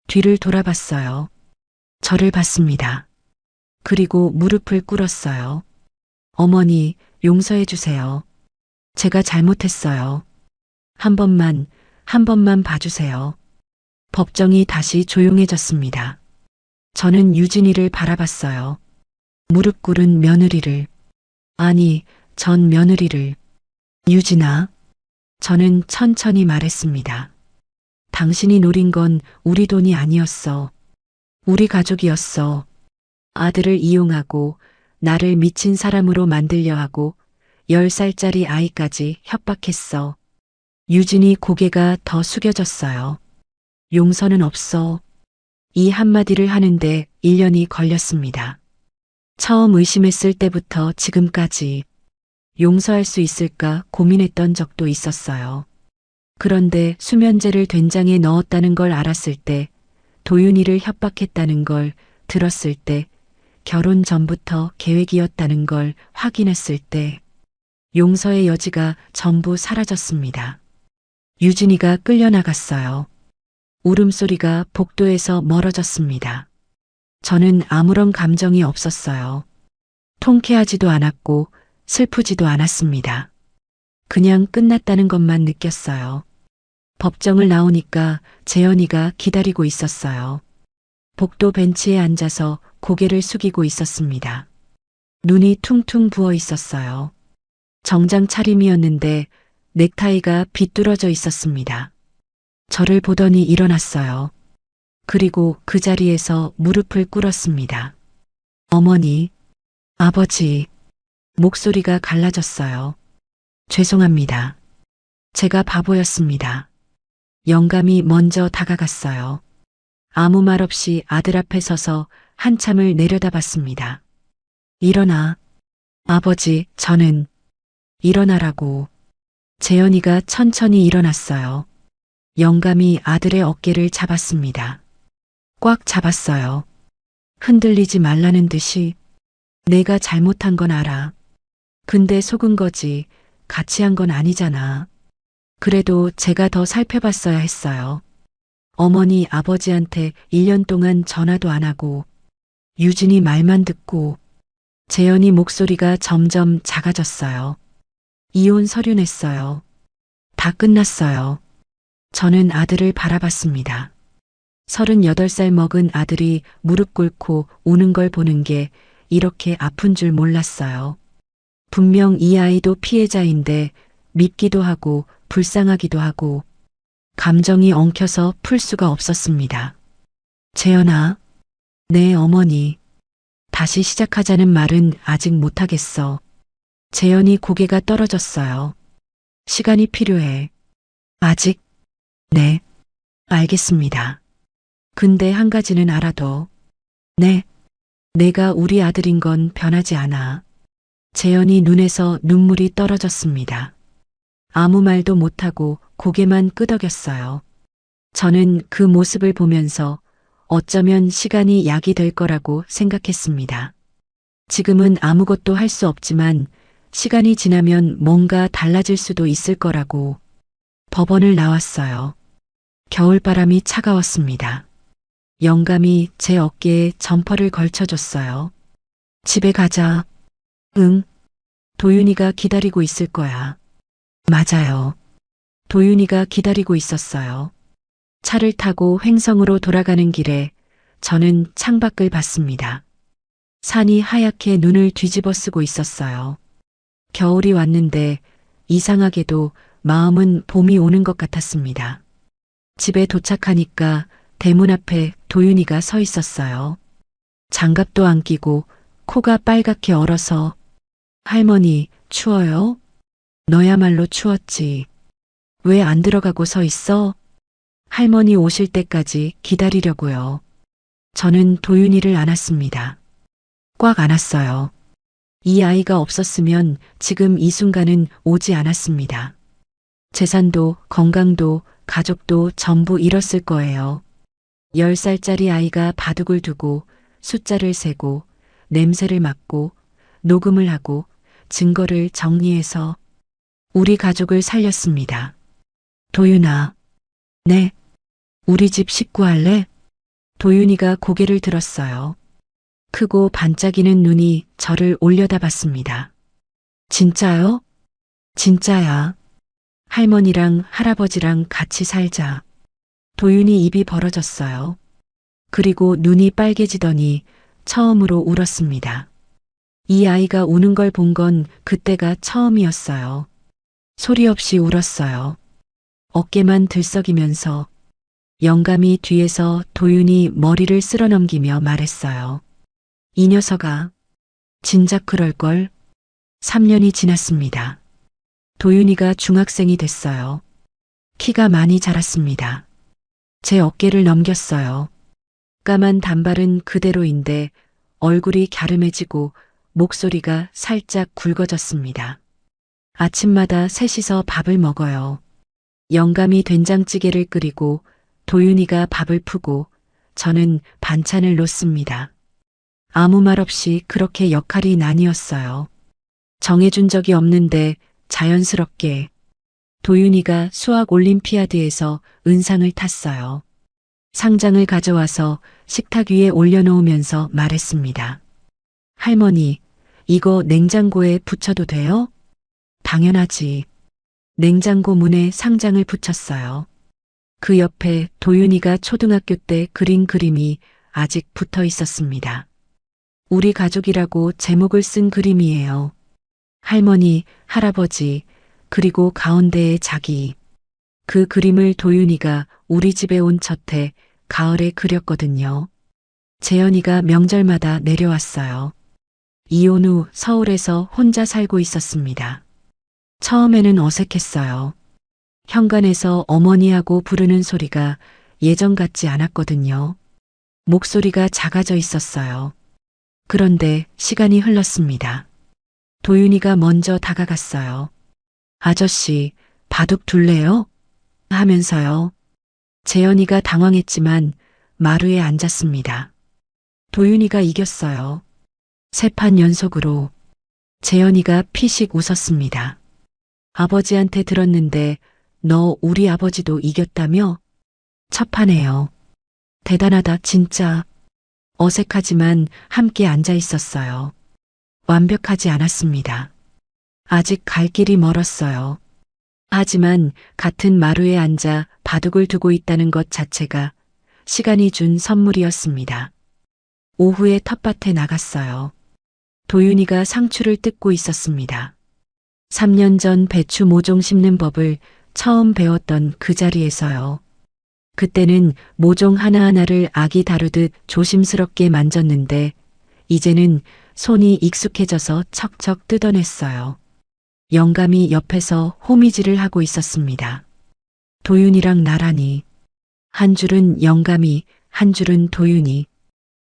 뒤를 돌아봤어요. 저를 봤습니다. 그리고 무릎을 꿇었어요. 어머니, 용서해 주세요. 제가 잘못했어요. 한 번만 봐주세요. 법정이 다시 조용해졌습니다. 저는 유진이를 바라봤어요. 무릎 꿇은 며느리를. 아니, 전 며느리를. 유진아. 저는 천천히 말했습니다. 당신이 노린 건 우리 돈이 아니었어. 우리 가족이었어. 아들을 이용하고 나를 미친 사람으로 만들려 하고 10살짜리 아이까지 협박했어. 유진이 고개가 더 숙여졌어요. 용서는 없어. 이 한마디를 하는데 1년이 걸렸습니다. 처음 의심했을 때부터 지금까지 용서할 수 있을까 고민했던 적도 있었어요. 그런데 수면제를 된장에 넣었다는 걸 알았을 때, 도윤이를 협박했다는 걸 들었을 때, 결혼 전부터 계획이었다는 걸 확인했을 때, 용서의 여지가 전부 사라졌습니다. 유진이가 끌려나갔어요. 울음소리가 복도에서 멀어졌습니다. 저는 아무런 감정이 없었어요. 통쾌하지도 않았고 슬프지도 않았습니다. 그냥 끝났다는 것만 느꼈어요. 법정을 나오니까 재현이가 기다리고 있었어요. 복도 벤치에 앉아서 고개를 숙이고 있었습니다. 눈이 퉁퉁 부어 있었어요. 정장 차림이었는데 넥타이가 비뚤어져 있었습니다. 저를 보더니 일어났어요. 그리고 그 자리에서 무릎을 꿇었습니다. 어머니, 아버지, 목소리가 갈라졌어요. 죄송합니다. 제가 바보였습니다. 영감이 먼저 다가갔어요. 아무 말 없이 아들 앞에 서서 한참을 내려다봤습니다. 일어나. 아버지, 저는 일어나라고. 재현이가 천천히 일어났어요. 영감이 아들의 어깨를 잡았습니다. 꽉 잡았어요. 흔들리지 말라는 듯이. 내가 잘못한 건 알아. 근데 속은 거지. 같이 한 건 아니잖아. 그래도 제가 더 살펴봤어야 했어요. 어머니 아버지한테 1년 동안 전화도 안 하고 유진이 말만 듣고 재현이 목소리가 점점 작아졌어요. 이혼 서류 냈어요. 다 끝났어요. 저는 아들을 바라봤습니다. 38살 먹은 아들이 무릎 꿇고 우는 걸 보는 게 이렇게 아픈 줄 몰랐어요. 분명 이 아이도 피해자인데 밉기도 하고 불쌍하기도 하고 감정이 엉켜서 풀 수가 없었습니다. 재현아, 네 어머니. 다시 시작하자는 말은 아직 못하겠어. 재현이 고개가 떨어졌어요. 시간이 필요해. 아직? 네. 알겠습니다. 근데 한 가지는 알아둬. 네. 내가 우리 아들인 건 변하지 않아. 재현이 눈에서 눈물이 떨어졌습니다. 아무 말도 못하고 고개만 끄덕였어요. 저는 그 모습을 보면서 어쩌면 시간이 약이 될 거라고 생각했습니다. 지금은 아무것도 할 수 없지만 시간이 지나면 뭔가 달라질 수도 있을 거라고. 법원을 나왔어요. 겨울바람이 차가웠습니다. 영감이 제 어깨에 점퍼를 걸쳐줬어요. 집에 가자. 응. 도윤이가 기다리고 있을 거야. 맞아요. 도윤이가 기다리고 있었어요. 차를 타고 횡성으로 돌아가는 길에 저는 창밖을 봤습니다. 산이 하얗게 눈을 뒤집어 쓰고 있었어요. 겨울이 왔는데 이상하게도 마음은 봄이 오는 것 같았습니다. 집에 도착하니까 대문 앞에 도윤이가 서 있었어요. 장갑도 안 끼고 코가 빨갛게 얼어서 할머니, 추워요? 너야말로 추웠지. 왜 안 들어가고 서 있어? 할머니 오실 때까지 기다리려고요. 저는 도윤이를 안았습니다. 꽉 안았어요. 이 아이가 없었으면 지금 이 순간은 오지 않았습니다. 재산도 건강도 가족도 전부 잃었을 거예요. 10살짜리 아이가 바둑을 두고 숫자를 세고 냄새를 맡고 녹음을 하고 증거를 정리해서 우리 가족을 살렸습니다. 도윤아. 네. 우리 집 식구 할래? 도윤이가 고개를 들었어요. 크고 반짝이는 눈이 저를 올려다봤습니다. 진짜요? 진짜야. 할머니랑 할아버지랑 같이 살자. 도윤이 입이 벌어졌어요. 그리고 눈이 빨개지더니 처음으로 울었습니다. 이 아이가 우는 걸 본 건 그때가 처음이었어요. 소리 없이 울었어요. 어깨만 들썩이면서 영감이 뒤에서 도윤이 머리를 쓸어넘기며 말했어요. 이 녀석아, 진작 그럴걸. 3년이 지났습니다. 도윤이가 중학생이 됐어요. 키가 많이 자랐습니다. 제 어깨를 넘겼어요. 까만 단발은 그대로인데 얼굴이 갸름해지고 목소리가 살짝 굵어졌습니다. 아침마다 셋이서 밥을 먹어요. 영감이 된장찌개를 끓이고 도윤이가 밥을 푸고 저는 반찬을 놓습니다. 아무 말 없이 그렇게 역할이 나뉘었어요. 정해준 적이 없는데 자연스럽게 도윤이가 수학 올림피아드에서 은상을 탔어요. 상장을 가져와서 식탁 위에 올려놓으면서 말했습니다. 할머니, 이거 냉장고에 붙여도 돼요? 당연하지. 냉장고 문에 상장을 붙였어요. 그 옆에 도윤이가 초등학교 때 그린 그림이 아직 붙어 있었습니다. 우리 가족이라고 제목을 쓴 그림이에요. 할머니, 할아버지, 그리고 가운데에 자기. 그 그림을 도윤이가 우리 집에 온 첫 해 가을에 그렸거든요. 재현이가 명절마다 내려왔어요. 이혼 후 서울에서 혼자 살고 있었습니다. 처음에는 어색했어요. 현관에서 어머니하고 부르는 소리가 예전 같지 않았거든요. 목소리가 작아져 있었어요. 그런데 시간이 흘렀습니다. 도윤이가 먼저 다가갔어요. 아저씨, 바둑 둘래요? 하면서요. 재현이가 당황했지만 마루에 앉았습니다. 도윤이가 이겼어요. 3판 연속으로. 재현이가 피식 웃었습니다. 아버지한테 들었는데 너 우리 아버지도 이겼다며? 첩하네요. 대단하다, 진짜. 어색하지만 함께 앉아 있었어요. 완벽하지 않았습니다. 아직 갈 길이 멀었어요. 하지만 같은 마루에 앉아 바둑을 두고 있다는 것 자체가 시간이 준 선물이었습니다. 오후에 텃밭에 나갔어요. 도윤이가 상추를 뜯고 있었습니다. 3년 전 배추 모종 심는 법을 처음 배웠던 그 자리에서요. 그때는 모종 하나하나를 아기 다루듯 조심스럽게 만졌는데 이제는 손이 익숙해져서 척척 뜯어냈어요. 영감이 옆에서 호미질을 하고 있었습니다. 도윤이랑 나란히. 한 줄은 영감이, 한 줄은 도윤이.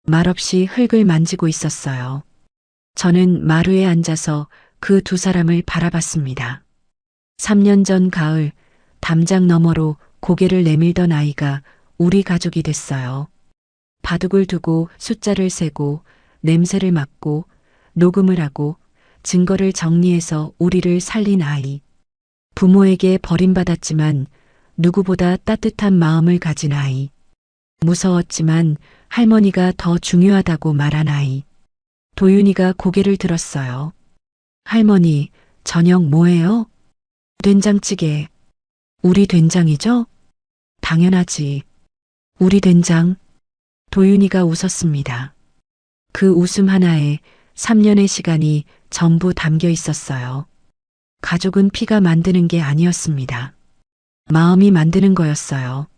말없이 흙을 만지고 있었어요. 저는 마루에 앉아서 그 두 사람을 바라봤습니다. 3년 전 가을, 담장 너머로 고개를 내밀던 아이가 우리 가족이 됐어요. 바둑을 두고 숫자를 세고 냄새를 맡고 녹음을 하고 증거를 정리해서 우리를 살린 아이. 부모에게 버림받았지만 누구보다 따뜻한 마음을 가진 아이. 무서웠지만 할머니가 더 중요하다고 말한 아이. 도윤이가 고개를 들었어요. 할머니, 저녁 뭐예요? 된장찌개. 우리 된장이죠? 당연하지. 우리 된장. 도윤이가 웃었습니다. 그 웃음 하나에 3년의 시간이 전부 담겨 있었어요. 가족은 피가 만드는 게 아니었습니다. 마음이 만드는 거였어요.